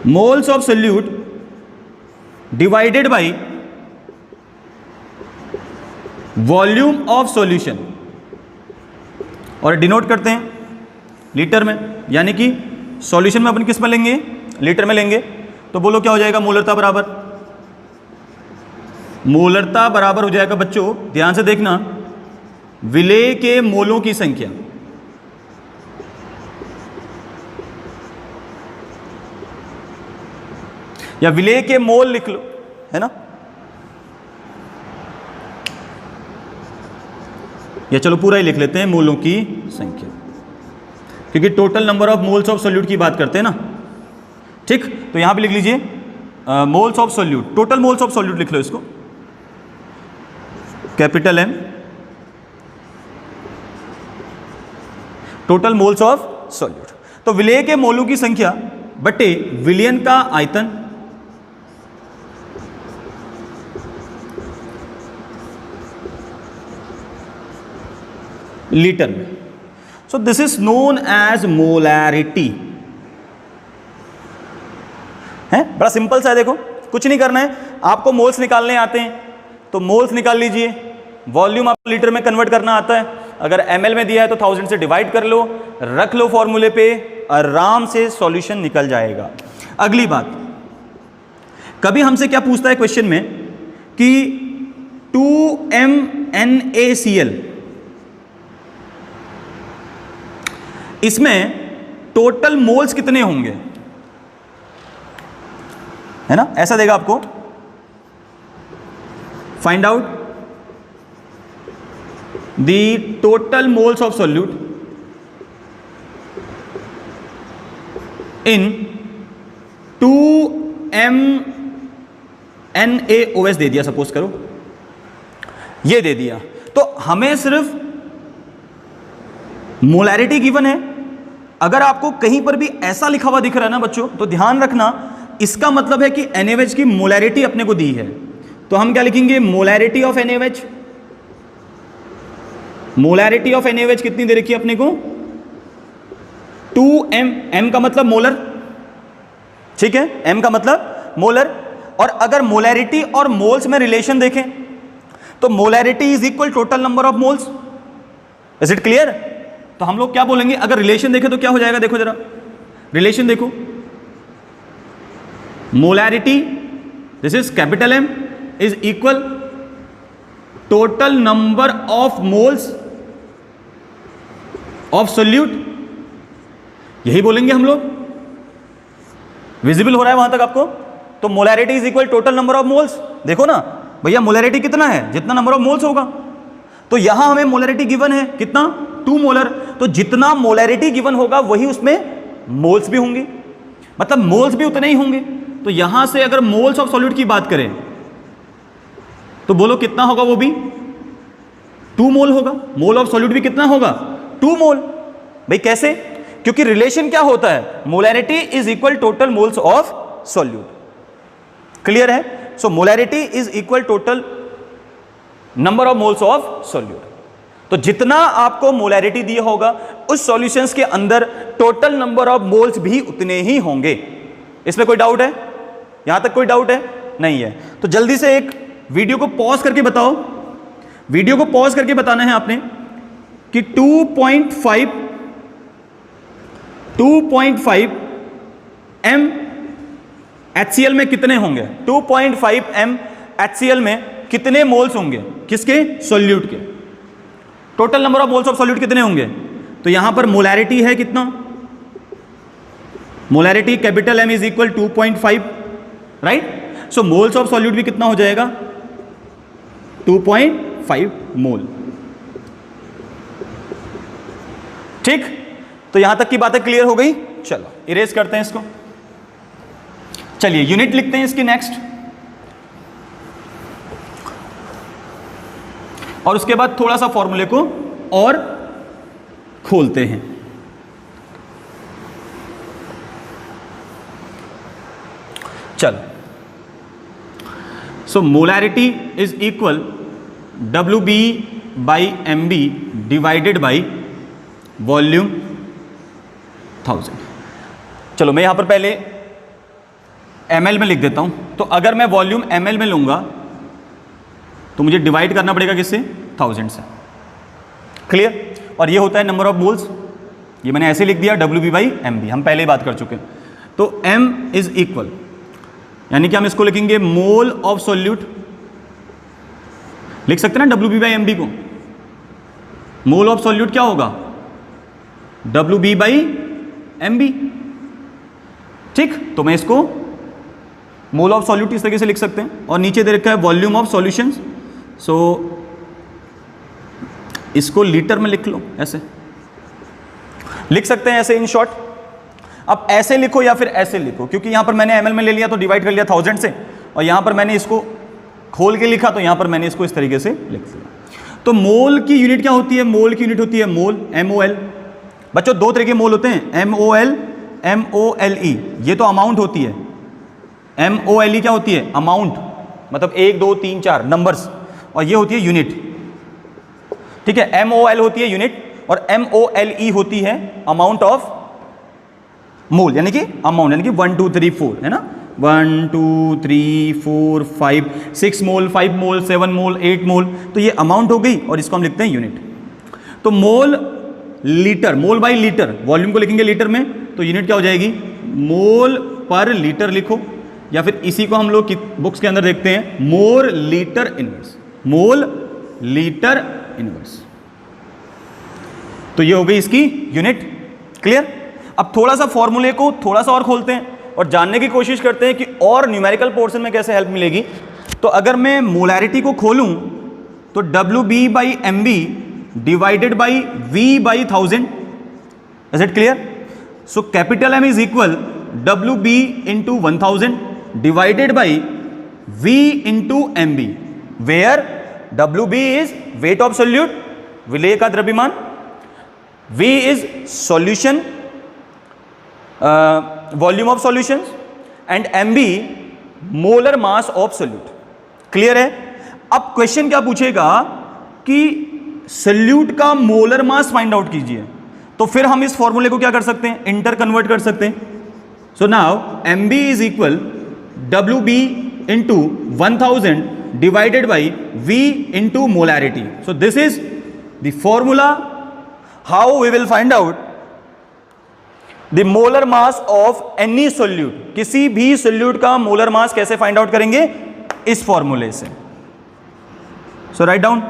moles of solute divided by volume of solution, और डिनोट करते हैं लीटर में, यानी कि सॉल्यूशन में अपन किस में लेंगे? लीटर में लेंगे। तो बोलो क्या हो जाएगा? मोलरता बराबर हो जाएगा बच्चों, ध्यान से देखना, विलेय के मोलों की संख्या, या विलेय के मोल लिख लो, है ना, या चलो पूरा ही लिख लेते हैं, मोलों की संख्या, क्योंकि total number of moles of solute की बात करते हैं ना, ठीक। तो यहां पे लिख लीजिए moles of solute, total moles of solute लिख लो इसको, capital M, total moles of solute. तो विलेय के मोलों की संख्या बटे विलयन का आयतन लीटर में। So this is known as molarity. है बड़ा सिंपल सा है, देखो कुछ नहीं करना है, आपको मोल्स निकालने आते हैं तो मोल्स निकाल लीजिए, वॉल्यूम आपको लीटर में कन्वर्ट करना आता है, अगर ml में दिया है तो 1000 से डिवाइड कर लो, रख लो फॉर्मूले पे, आराम से सॉल्यूशन निकल जाएगा। अगली बात, कभी हमसे क्या पूछता है क्वेश्चन में कि 2MnACl, इसमें टोटल मोल्स कितने होंगे, है ना, ऐसा देगा आपको, find out the total moles of solute in 2MnAOH दे दिया, सपोज करो ये दे दिया, तो हमें सिर्फ मोलैरिटी गिवन है। अगर आपको कहीं पर भी ऐसा लिखा हुआ दिख रहा है ना बच्चों, तो ध्यान रखना, इसका मतलब है कि NaOH की मोलैरिटी अपने को दी है, तो हम क्या लिखेंगे, molarity of NaOH। Molarity of NaOH कितनी दे रखी है अपने को, 2m, m का मतलब मोलर, ठीक है, m का मतलब मोलर। और अगर मोलैरिटी और मोल्स में रिलेशन देखें तो molarity is equal total number of moles. Is it clear? तो हम लोग क्या बोलेंगे, अगर रिलेशन देखें तो क्या हो जाएगा, देखो जरा रिलेशन देखो, molarity this is capital M is equal total number of moles of solute, यही बोलेंगे हम लोग। विजिबल हो रहा है वहां तक आपको? तो molarity is equal total number of moles, देखो ना भैया मोलैरिटी कितना है, जितना नंबर ऑफ मोल्स होगा, तो यहां हमें मोलैरिटी गिवन है कितना, 2 मोलर, तो जितना मोलैरिटी गिवन होगा वही उसमें मोल्स भी होंगे, मतलब मोल्स भी उतने ही होंगे। तो यहां से अगर मोल्स ऑफ सॉल्यूट की बात करें तो बोलो कितना होगा, वो भी 2 मोल होगा। मोल ऑफ सॉल्यूट भी कितना होगा, 2 मोल। भाई कैसे, क्योंकि रिलेशन क्या होता है, molarity is equal total moles of solute. Clear है? So molarity is equal total number of moles of solute. तो जितना आपको मोलैरिटी दिया होगा उस सॉल्यूशंस के अंदर टोटल नंबर ऑफ मोल्स भी उतने ही होंगे। इसमें कोई डाउट है? यहां तक कोई डाउट है? नहीं है। तो जल्दी से एक वीडियो को पॉज करके बताओ, वीडियो को पॉज करके बताना है आपने कि 2.5 m HCl में कितने होंगे, 2.5 m HCl में कितने मोल्स होंगे, किसके, सोल्यूट के। Total number of moles of solute कितने होंगे, तो यहां पर मोलैरिटी है कितना, molarity capital M is equal 2.5, right. So moles of solute भी कितना हो जाएगा, 2.5 मोल। ठीक, तो यहां तक की बातें क्लियर हो गई। चलो इरेज करते हैं इसको, चलिए यूनिट लिखते हैं इसकी नेक्स्ट, और उसके बाद थोड़ा सा फॉर्मूले को और खोलते हैं। चलो, so molarity is equal WB by MB divided by volume 1000। चलो मैं यहां पर पहले ml में लिख देता हूं। तो अगर मैं वॉल्यूम ml में लूंगा तो मुझे डिवाइड करना पड़ेगा किससे, 1000 से। क्लियर? और ये होता है नंबर ऑफ मोल्स, ये मैंने ऐसे लिख दिया WB बाई MB, हम पहले ही बात कर चुके हैं। तो m इज इक्वल, यानी कि हम इसको लिखेंगे मोल ऑफ सोल्यूट, लिख सकते हैं ना WB बाई MB को। मोल ऑफ सोल्यूट क्या होगा, WB बाई MB। ठीक, तो मैं इसको मोल ऑफ सॉल्यूट इस तरीके से लिख सकते हैं, और नीचे दे रखा है वॉल्यूम ऑफ सॉल्यूशंस, सो इसको लीटर में लिख लो, ऐसे लिख सकते हैं, ऐसे इन शॉर्ट। अब ऐसे लिखो या फिर ऐसे लिखो, क्योंकि यहां पर मैंने ml में ले लिया तो डिवाइड कर लिया 1000 से, और यहां पर मैंने इसको खोल के लिखा तो यहां पर मैंने इसको इस तरीके से लिख दिया। तो मोल की यूनिट क्या होती है, मोल की यूनिट होती है मोल, MOL, बच्चों दो तरह के मोल होते हैं, MOL, MOLE, ये तो अमाउंट होती है। MOLE क्या होती है? अमाउंट, मतलब 1 2 3 4 नंबर्स, और ये होती है यूनिट। ठीक है, MOL होती है यूनिट और MOLE होती है अमाउंट ऑफ मोल, यानी कि अमाउंट, यानी कि 1 2 3 4 है ना, 1 2 3 4 5 6 मोल, 5 मोल, 7 मोल, 8 मोल, तो ये अमाउंट हो गई और इसको हम लिखते हैं यूनिट। तो mole litre, mole by litre, volume को लिखेंगे लीटर में, तो यूनिट क्या हो जाएगी? मोल पर लीटर लिखो, या फिर इसी को हम लोग बुक्स के अंदर देखते हैं mole litre inverse, mole litre inverse. तो ये हो गई इसकी यूनिट। क्लियर? अब थोड़ा सा फॉर्मूले को थोड़ा सा और खोलते हैं और जानने की कोशिश करते हैं कि और न्यूमेरिकल पोर्शन में कैसे हेल्प मिलेगी। तो अगर मैं मोलैरिटी को खोलूं तो WB/MB divided by V by 1000, is it clear? So capital M is equal WB into 1000 divided by V into MB, where WB is weight of solute, विलेय का द्रव्यमान, V is solution, volume of solutions, and MB molar mass of solute. Clear है? अब question क्या पूछेगा कि solute का molar mass find out कीजिए, तो फिर हम इस फॉर्मूले को क्या कर सकते हैं? इंटर कन्वर्ट कर सकते हैं। So now MB is equal WB into 1000 divided by V into molarity. So this is the formula how we will find out the molar mass of any solute. किसी भी सोल्यूट का molar mass कैसे find out करेंगे? इस फॉर्मूले से। So write down,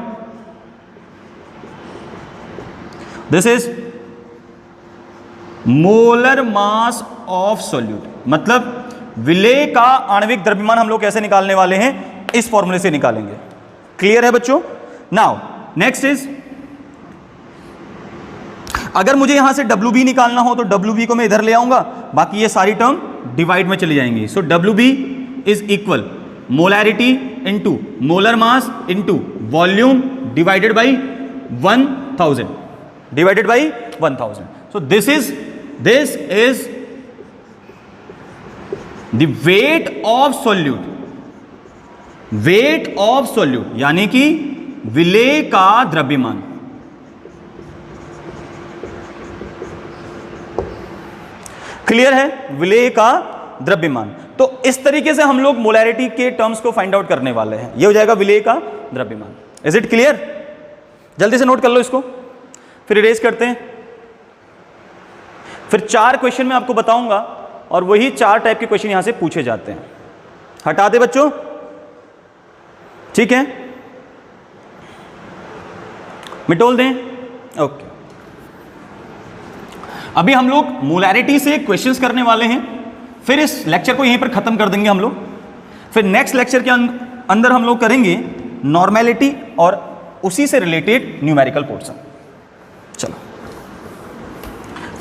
this is molar mass of solute, मतलब विलेय का आणविक द्रव्यमान हम लोग कैसे निकालने वाले हैं? इस फॉर्मूले से निकालेंगे। क्लियर है बच्चों? नाउ नेक्स्ट इज, अगर मुझे यहां से WB निकालना हो तो WB को मैं इधर ले आऊंगा, बाकी ये सारी टर्म डिवाइड में चली जाएंगी। सो WB is equal molarity into molar mass into volume divided by 1000, divided by 1000। So this is the weight of solute, wait of solute यानी कि विलेय का द्रव्यमान। क्लियर है? विलेय का द्रव्यमान। तो इस तरीके से हम लोग मोलैरिटी के टर्म्स को फाइंड आउट करने वाले हैं। ये हो जाएगा विलेय का द्रव्यमान। Is it clear? जल्दी से नोट कर लो इसको, फिर इरेज करते हैं। फिर 4 क्वेश्चन मैं आपको बताऊंगा और वही 4 टाइप के क्वेश्चन यहां से पूछे जाते हैं। हटा दे बच्चों, ठीक है? मिटोल दें, ओके। अभी हम लोग मोलैरिटी से क्वेश्चंस करने वाले हैं, फिर इस लेक्चर को यहीं पर खत्म कर देंगे हम लोग। फिर नेक्स्ट लेक्चर के अंदर हम लोग करेंगे नॉर्मेलिटी और उसी से रिलेटेड न्यूमेरिकल पोर्शन। चलो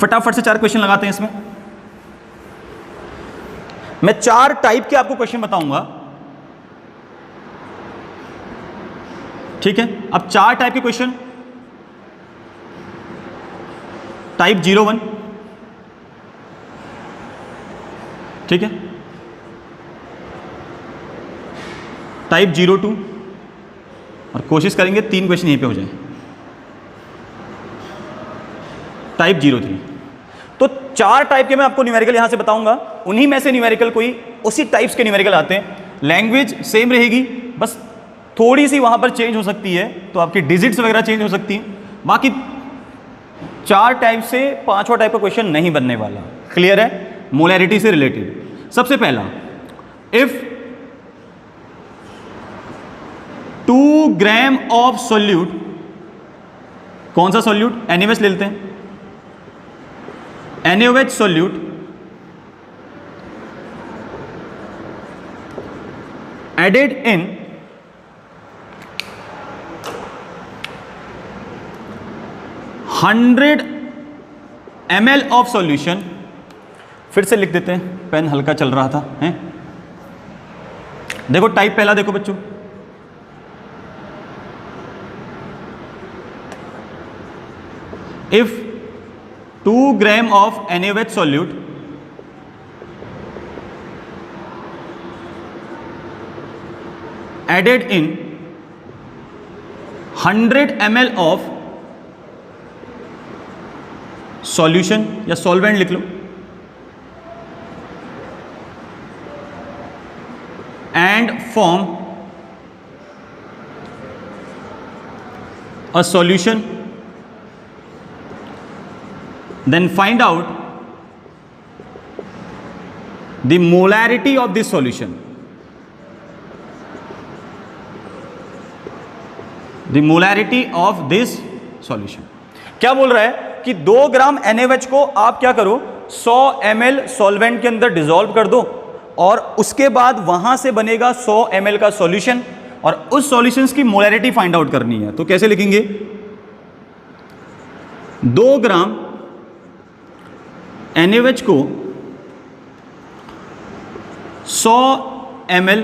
फटाफट से 4 क्वेश्चन लगाते हैं इसमें। मैं 4 टाइप के आपको क्वेश्चन बताऊंगा, ठीक है? अब 4 टाइप के क्वेश्चन। टाइप 01, ठीक है? टाइप 02, और कोशिश करेंगे 3 क्वेश्चन यहीं पे हो जाए। टाइप 03। तो 4 टाइप के मैं आपको न्यूमेरिकल यहां से बताऊंगा, उन्हीं में से न्यूमेरिकल कोई उसी टाइप्स के न्यूमेरिकल आते हैं। लैंग्वेज सेम रहेगी, बस थोड़ी सी वहां पर चेंज हो सकती है, तो आपकी डिजिट्स वगैरह चेंज हो सकती हैं। बाकी 4 टाइप से 5वां टाइप का क्वेश्चन नहीं बनने वाला। क्लियर है? मोलैरिटी से रिलेटेड सबसे पहला, इफ 2 ग्राम ऑफ सोल्यूट, कौन सा सोल्यूट? NaOH ले लेते हैं। NaOH solute added in 100 ml of solution. फिर से लिख देते हैं, पेन हल्का चल रहा था, हैं? देखो टाइप पहला देखो बच्चों, if 2 gram of NaOH solute added in 100 ml of solution या सॉल्वेंट लिख लो, and form a solution, then find out the molarity of this solution, the molarity of this solution. क्या बोल रहा है कि 2 ग्राम NaOH को आप क्या करो, 100 ml सॉल्वेंट के अंदर डिसॉल्व कर दो और उसके बाद वहां से बनेगा 100 ml का सॉल्यूशन और उस सॉल्यूशंस की मोलैरिटी फाइंड आउट करनी है। तो कैसे लिखेंगे, 2 ग्राम NaOH को 100 ml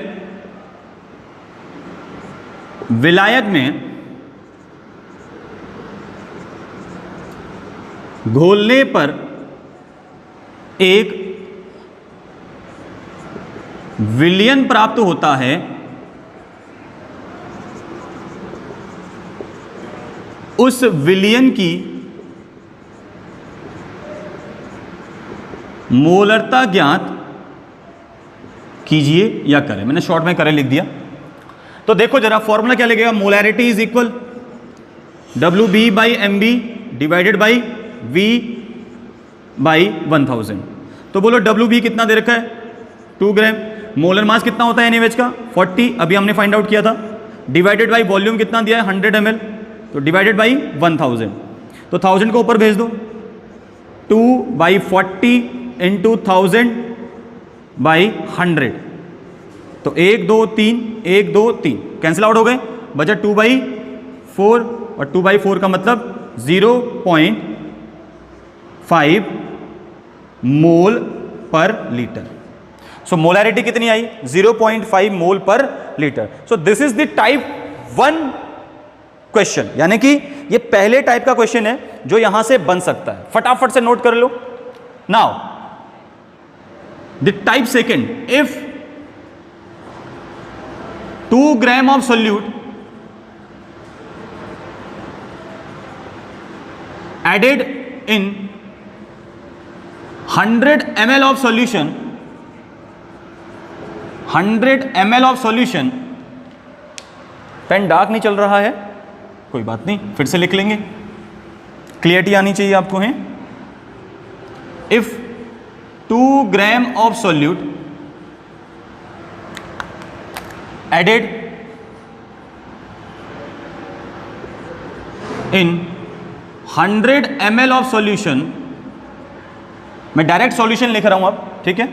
विलायक में घोलने पर एक विलयन प्राप्त होता है, उस विलयन की मोलरता ज्ञात कीजिए या करें। मैंने शॉर्ट में करें लिख दिया। तो देखो जरा फॉर्मूला क्या लगेगा, molarity is equal WB by MB divided by V by 1000। तो बोलो WB कितना दे रखा है, 2 ग्राम, मोलर मास कितना होता है NaOH का 40, अभी हमने फाइंड आउट किया था, डिवाइडेड बाई वॉल्यूम कितना दिया है 100 ml, तो डिवाइडेड बाई 1000, तो 1000 को ऊपर भेज दो, 2/40 इंटू 1000 बाई 100, तो 1 2 3 1 2 3 कैंसिल आउट हो गए, बचा 2/4 और 2/4 का मतलब 0.5 मोल पर लीटर। सो मोलैरिटी कितनी आई, 0.5 मोल पर litre. So this is the type 1 question, यानी कि ये पहले टाइप का क्वेश्चन है जो यहां से बन सकता है। फटाफट से नोट कर लो। Now the type second, if 2 gram of solute added in 100 ml of solution, 100 ml of solution, pen dark नहीं चल रहा है, कोई बात नहीं, फिर से लिख लेंगे, क्लियरिटी आनी चाहिए आपको है। If 2 gram of solute added in 100 ml of solution, मैं डायरेक्ट सॉल्यूशन लिख रहा हूं अब, ठीक है।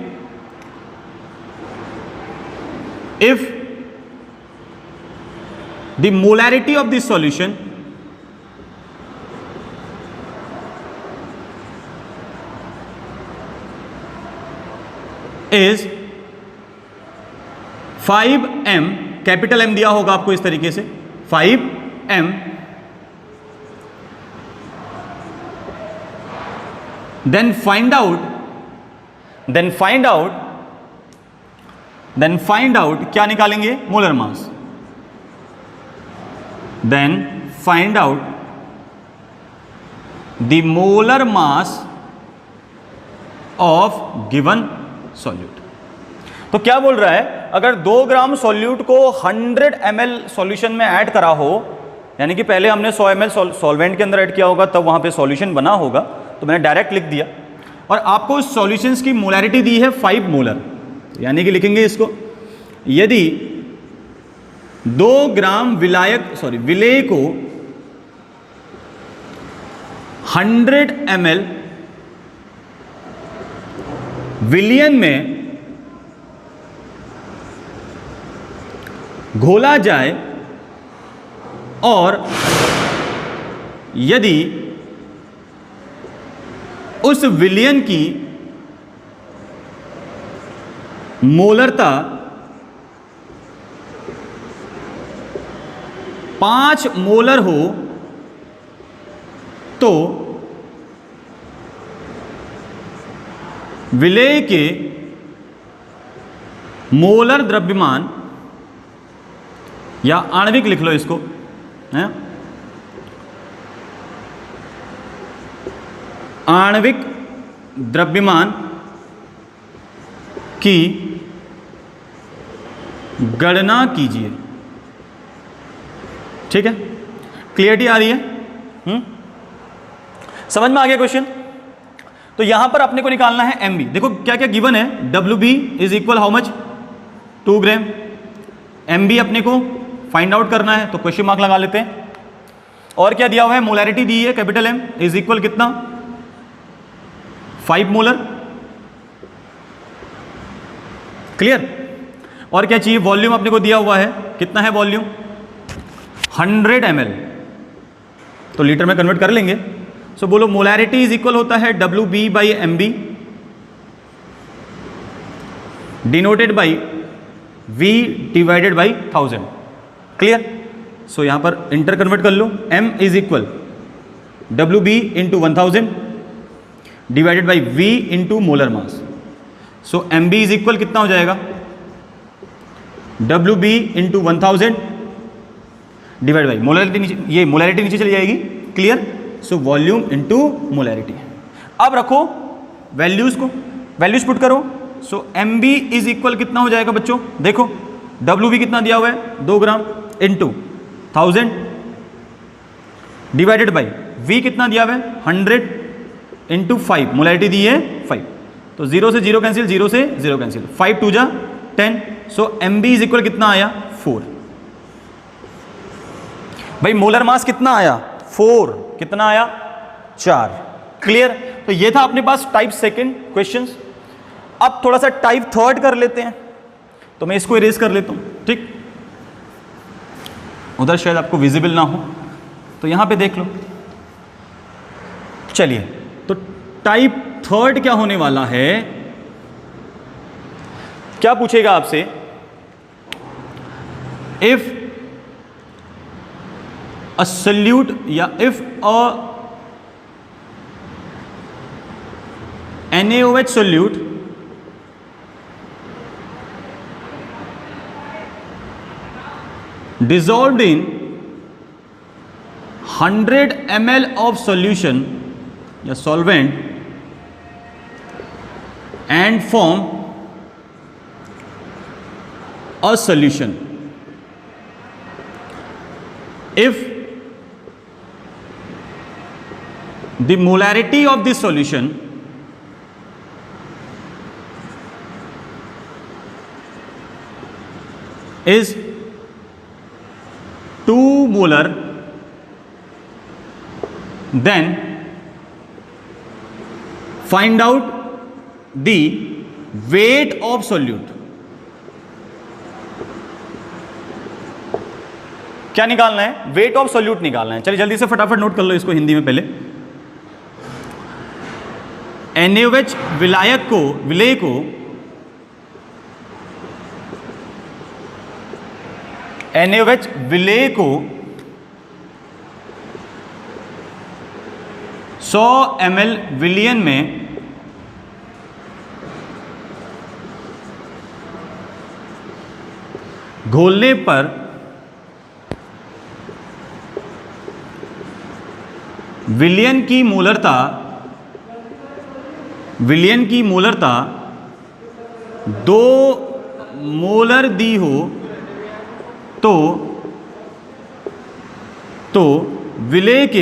If the molarity of this solution is 5m, capital M दिया होगा आपको इस तरीके से, 5m, then find out क्या निकालेंगे, molar mass, then find out the molar mass of given solute। तो क्या बोल रहा है, अगर 2 ग्राम सॉल्यूट को 100 ml सॉल्यूशन में ऐड करा हो, यानी कि पहले हमने 100 ml सॉल्वेंट के अंदर ऐड किया होगा तब वहां पे सॉल्यूशन बना होगा, तो मैंने डायरेक्ट लिख दिया, और आपको उस सॉल्यूशंस की मोलैरिटी दी है 5 मोलर, यानी कि लिखेंगे इसको, यदि 2 ग्राम विलेय को 100 ml विलियन में घोला जाए और यदि उस विलियन की मोलरता 5 मोलर हो, तो विलेय के मोलर द्रव्यमान, या आणविक लिख लो इसको, है आणविक द्रव्यमान की गणना कीजिए। ठीक है, क्लियरिटी आ रही है? समझ में आ गया क्वेश्चन? तो यहां पर अपने को निकालना है एम बी। देखो क्या क्या गिवन है, W B is equal how much, 2 gram. M B अपने को फाइंड आउट करना है, तो क्वेश्चन मार्क लगा लेते हैं। और क्या दिया हुआ है, मोलैरिटी दी है कैपिटल एम इज इक्वल कितना, 5 मोलर। क्लियर? और क्या चाहिए, वॉल्यूम अपने को दिया हुआ है, कितना है वॉल्यूम, 100 ml, तो लीटर में कन्वर्ट कर लेंगे। सो बोलो मोलैरिटी इज इक्वल होता है W B by M B denoted by V divided by 1000। Clear? So यहां पर इंटर कन्वर्ट कर लो, M is equal W B into 1000 divided by V into molar mass. So M B is equal कितना हो जाएगा, W B into 1000 divide by molarity, नीचे ये molarity नीचे चली जाएगी। Clear? So volume into molarity. अब रखो वैल्यूज को, वैल्यूज पुट करो। सो एम बी इज इक्वल कितना हो जाएगा बच्चों, देखो डब्ल्यू बी कितना दिया हुआ है, 2 gram into 1000 divided by V कितना दिया हुआ है, 100 इंटू 5, मोलैरिटी दी है 5, तो 0 से 0 कैंसिल, 0 से 0 कैंसिल, 5 2 जा 10। सो एम बी इज इक्वल कितना आया, 4। भाई मोलर मास कितना आया, 4, कितना आया, 4। क्लियर? तो ये था अपने पास टाइप सेकंड क्वेश्चंस। अब थोड़ा सा टाइप थर्ड कर लेते हैं, तो मैं इसको इरेज कर लेता हूं। ठीक, उधर शायद आपको विजिबल ना हो, तो यहां पे देख लो। चलिए, तो टाइप थर्ड क्या होने वाला है, क्या पूछेगा आपसे, इफ a solute या if a NaOH solute dissolved in 100 ml of solution या solvent and form a solution, if the molarity of this solution is 2 molar, then find out the weight of solute। क्या निकालना है, wait of solute निकालना है। चलिए जल्दी से फटाफट नोट कर लो इसको हिंदी में पहले। NaOH विलायक को, विलेय को NaOH विलेय को 100 ml विलियन में घोलने पर विलियन की मोलरता 2 मोलर दी हो तो विलेय के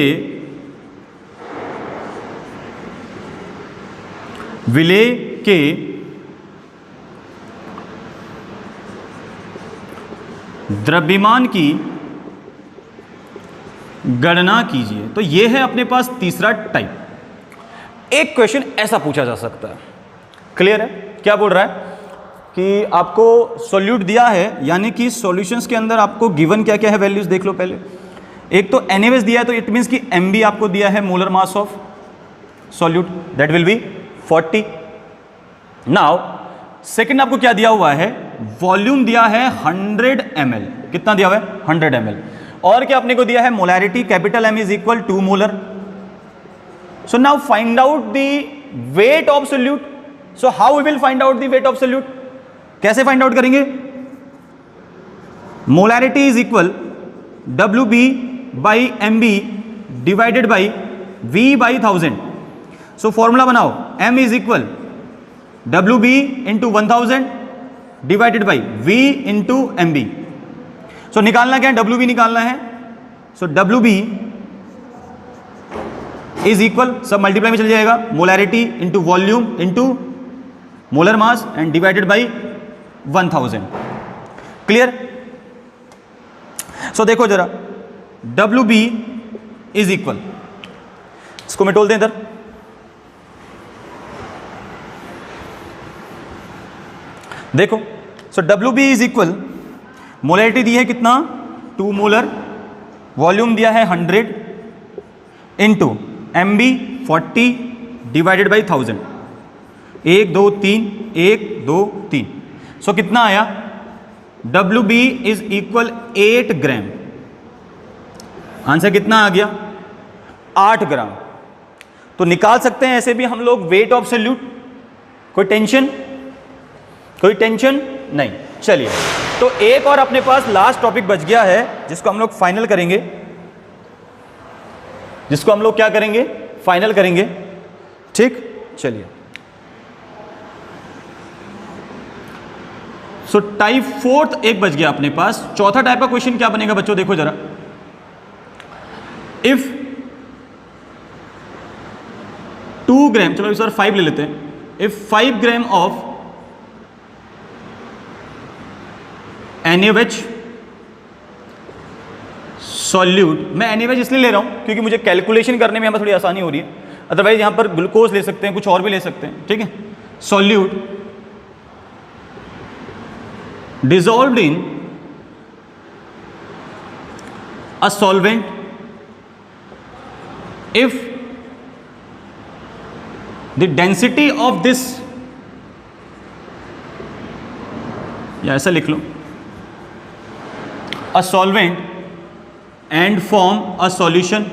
द्रव्यमान की गणना कीजिए। तो यह है अपने पास तीसरा टाइप। एक क्वेश्चन ऐसा पूछा जा सकता है, क्लियर है? क्या बोल रहा है कि आपको सॉल्यूट दिया है, यानी कि सॉल्यूशंस के अंदर आपको गिवन क्या क्या है, वैल्यूज देख लो पहले। एक तो NaOH दिया है, तो इट मींस कि Mb आपको दिया है, molar mass of solute, that will be 40। Now second आपको क्या दिया हुआ है, वॉल्यूम दिया है 100 ml। कितना दिया हुआ है, 100 ml। और क्या अपने को दिया है, molarity capital M is equal 2 molar. So now find out the weight of solute. So how we will find out the weight of solute? कैसे फाइंड आउट करेंगे? Molarity is equal WB by MB divided by V by 1000. So formula बनाओ, M is equal WB into 1000 divided by V into MB. So निकालना क्या है? WB निकालना है. So WB is equal, सब multiply में चल जाएगा, molarity into volume into molar mass and divided by 1000. Clear? So देखो जरा, WB इज इक्वल, इसको मिटोल दें इधर. देखो, सो WB इज इक्वल, मोलैरिटी दी है कितना? 2 मोलर, वॉल्यूम दिया है 100 इंटू MB 40 डिवाइडेड बाई 1000. 1 2 3 1 2 3. सो कितना आया? WB is equal 8 gram. Answer कितना आ गया? 8 ग्राम. तो निकाल सकते हैं ऐसे भी हम लोग वेट ऑफ सोल्यूट. कोई टेंशन? कोई टेंशन नहीं. चलिए, तो एक और अपने पास लास्ट टॉपिक बच गया है जिसको हम लोग फाइनल करेंगे, जिसको हम लोग क्या करेंगे? फाइनल करेंगे. ठीक, चलिए. सो टाइप 4 एक बच गया अपने पास. चौथा टाइप का क्वेश्चन क्या बनेगा बच्चों? देखो जरा, इफ 2 ग्राम, चलो इस बार 5 ले लेते हैं. If 5 gram of NaOH solute, मैं NaOH इसलिए ले रहा हूं क्योंकि मुझे कैलकुलेशन करने में यहाँ पर थोड़ी आसानी हो रही है. अदरवाइज यहां पर ग्लूकोज ले सकते हैं, कुछ और भी ले सकते हैं. ठीक है. Solute dissolved in a solvent if the density of this, या ऐसा लिख लो, a solvent and form a solution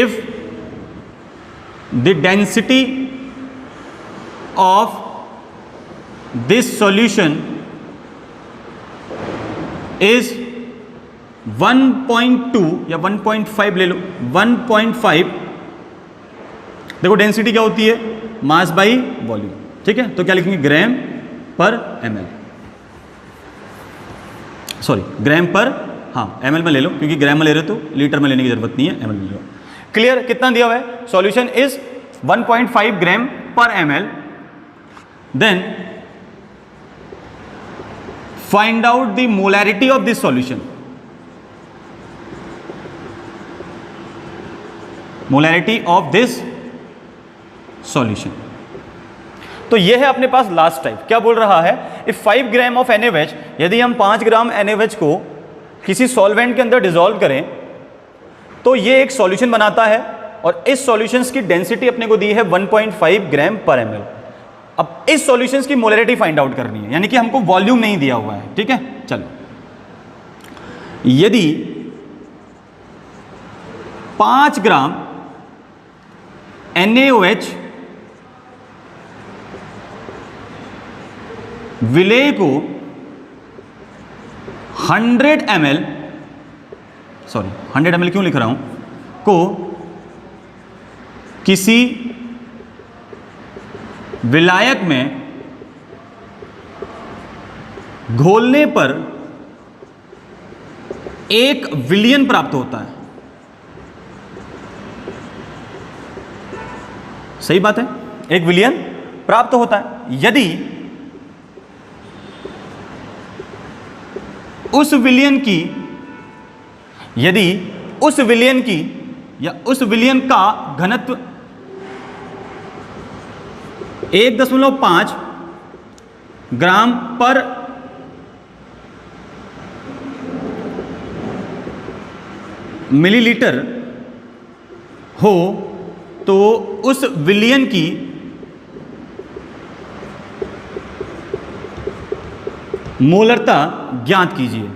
if the density of this solution is 1.2 या 1.5 ले लो, 1.5. देखो डेंसिटी क्या होती है? Mass by volume. ठीक है, तो क्या लिखेंगे? ग्राम पर ml, सॉरी ग्राम पर, हाँ ml में ले लो, क्योंकि ग्राम में ले रहे तो लीटर में लेने की जरूरत नहीं है, ml में ले लो. क्लियर? कितना दिया हुआ है? Solution is 1.5 gram per ml. Then find out the molarity of this solution. Molarity of this solution. तो यह है अपने पास लास्ट टाइप. क्या बोल रहा है? इफ 5 ग्राम ऑफ NaOH, यदि हम 5 ग्राम NaOH को किसी सॉल्वेंट के अंदर डिसॉल्व करें तो ये एक सॉल्यूशन बनाता है, और इस सॉल्यूशंस की डेंसिटी अपने को दी है 1.5 ग्राम पर ml. अब इस सॉल्यूशंस की मोलैरिटी फाइंड आउट करनी है, यानी कि हमको वॉल्यूम नहीं दिया हुआ है. ठीक है, चलो. यदि 5 ग्राम NaOH विलेय को 100 ml, सॉरी 100 ml क्यों लिख रहा हूं, को किसी विलायक में घोलने पर 1 विलियन प्राप्त होता है. सही बात है, 1 विलियन प्राप्त होता है. यदि उस विलियन की या उस विलियन का घनत्व 1.5 ग्राम पर मिलीलीटर हो, तो उस विलियन की मोलरता ज्ञात कीजिए.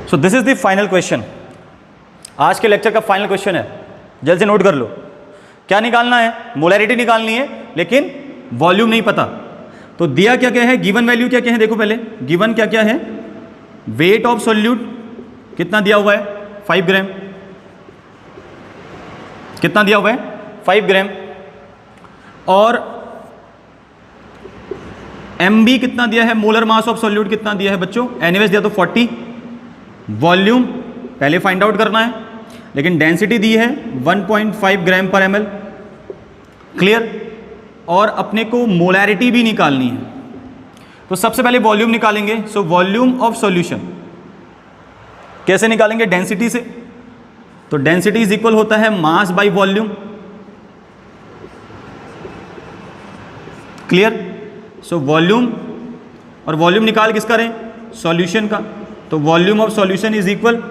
सो this is the final question. आज के लेक्चर का फाइनल क्वेश्चन है, जल्द से नोट कर लो। क्या निकालना है? मोलैरिटी निकालनी है, लेकिन वॉल्यूम नहीं पता। तो दिया क्या क्या है, गिवन वैल्यू क्या क्या है, देखो पहले गिवन क्या क्या है। वेट ऑफ सॉल्यूट कितना दिया हुआ है, 5 ग्राम। कितना दिया हुआ है, 5 ग्राम। और MB कितना दिया है, मोलर मास ऑफ सॉल्यूट कितना दिया है बच्चों, NaOH दिया तो 40। वॉल्यूम पहले फाइंड आउट करना है, लेकिन डेंसिटी दी है 1.5 ग्राम पर ml। क्लियर? और अपने को मोलैरिटी भी निकालनी है। तो सबसे पहले वॉल्यूम निकालेंगे। सो वॉल्यूम ऑफ सॉल्यूशन कैसे निकालेंगे, डेंसिटी से। तो डेंसिटी इज इक्वल होता है mass by volume. Clear? So volume, और वॉल्यूम निकाल किसका रहे, सॉल्यूशन का। तो volume of solution is equal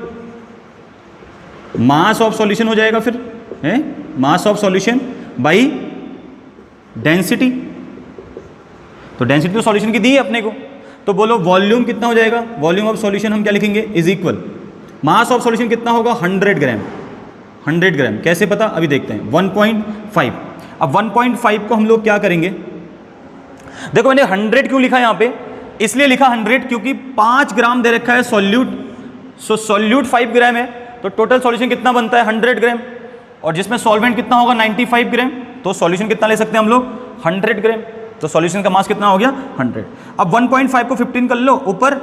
mass of solution हो जाएगा फिर, है mass of solution by density. तो डेंसिटी तो सॉल्यूशन की दी है अपने को, तो बोलो वॉल्यूम कितना हो जाएगा। वॉल्यूम ऑफ सॉल्यूशन हम क्या लिखेंगे, is equal mass of solution कितना होगा, 100 ग्राम। 100 ग्राम कैसे पता, अभी देखते हैं। 1.5। अब 1.5 को हम लोग क्या करेंगे, देखो मैंने 100 क्यों लिखा यहां पे, इसलिए लिखा 100 क्योंकि 5 ग्राम दे रखा है सॉल्यूट। सो सॉल्यूट 5 ग्राम है, तो टोटल सॉल्यूशन कितना बनता है, 100 ग्राम। और जिसमें सॉल्वेंट कितना होगा, 95 ग्राम। तो सॉल्यूशन कितना ले सकते हैं हम लोग, 100 ग्राम। तो सॉल्यूशन का मास कितना हो गया, 100। अब 1.5 को 15 कर लो, ऊपर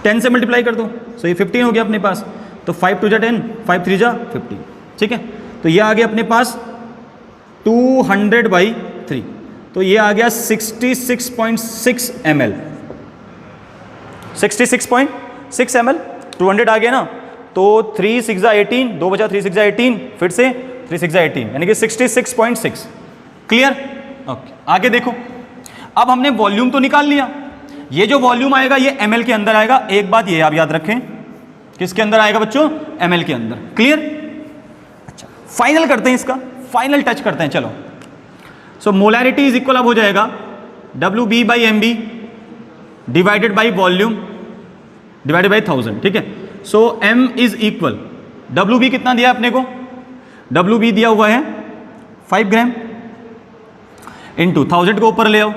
10 से मल्टीप्लाई कर दो, सो ये 15 हो गया अपने पास। तो 5 2 जा 10, 5 3 जा 15। ठीक है, तो ये आ गया अपने पास 200/3। तो ये आ गया 66.6 ml। 66.6 ml, 200 आ गया ना। तो 3 6 जा 18, 2 बचा 3 6 जा 18, फिर से 3 6 जा 18, यानी कि 66.6। क्लियर? ओके, आगे देखो। अब हमने वॉल्यूम तो निकाल लिया, ये जो वॉल्यूम आएगा ये ml के अंदर आएगा। एक बात ये आप याद रखें, किसके अंदर आएगा बच्चों, ml के अंदर। क्लियर? अच्छा, फाइनल करते हैं इसका, फाइनल टच करते हैं, चलो। सो मोलैरिटी इज इक्वल अब हो जाएगा WB/MB divided by volume divided by 1000। ठीक है, सो M इज इक्वल, WB कितना दिया अपने को, WB दिया हुआ है 5 ग्राम, इंटू 1000 को ऊपर ले आओ,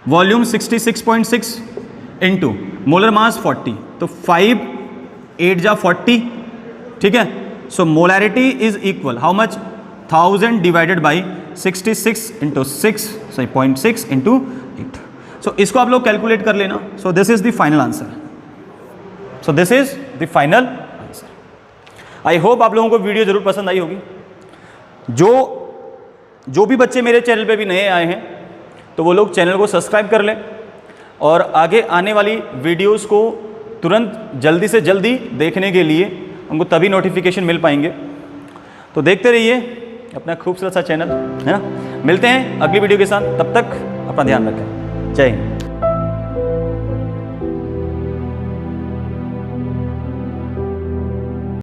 वॉल्यूम 66.6 इंटू मोलर मास 40। तो 5 8 जा 40। ठीक है, so molarity is equal how much, 1000 divided by 66 into 6 sorry 0.6 into 8। So इसको आप लोग कैलकुलेट कर लेना। So this is the final answer. So this is the final answer. I hope आप लोगों को वीडियो जरूर पसंद आई होगी। जो भी बच्चे मेरे चैनल पे भी नए आए हैं, तो वो लोग चैनल को सब्सक्राइब कर लें, और आगे आने वाली वीडियोस को तुरंत जल्दी से जल्दी देखने के लिए उनको तभी नोटिफिकेशन मिल पाएंगे। तो देखते रहिए अपना खूबसूरत सा चैनल, है ना। मिलते हैं अगली वीडियो के साथ, तब तक अपना ध्यान रखें। जय हिंद।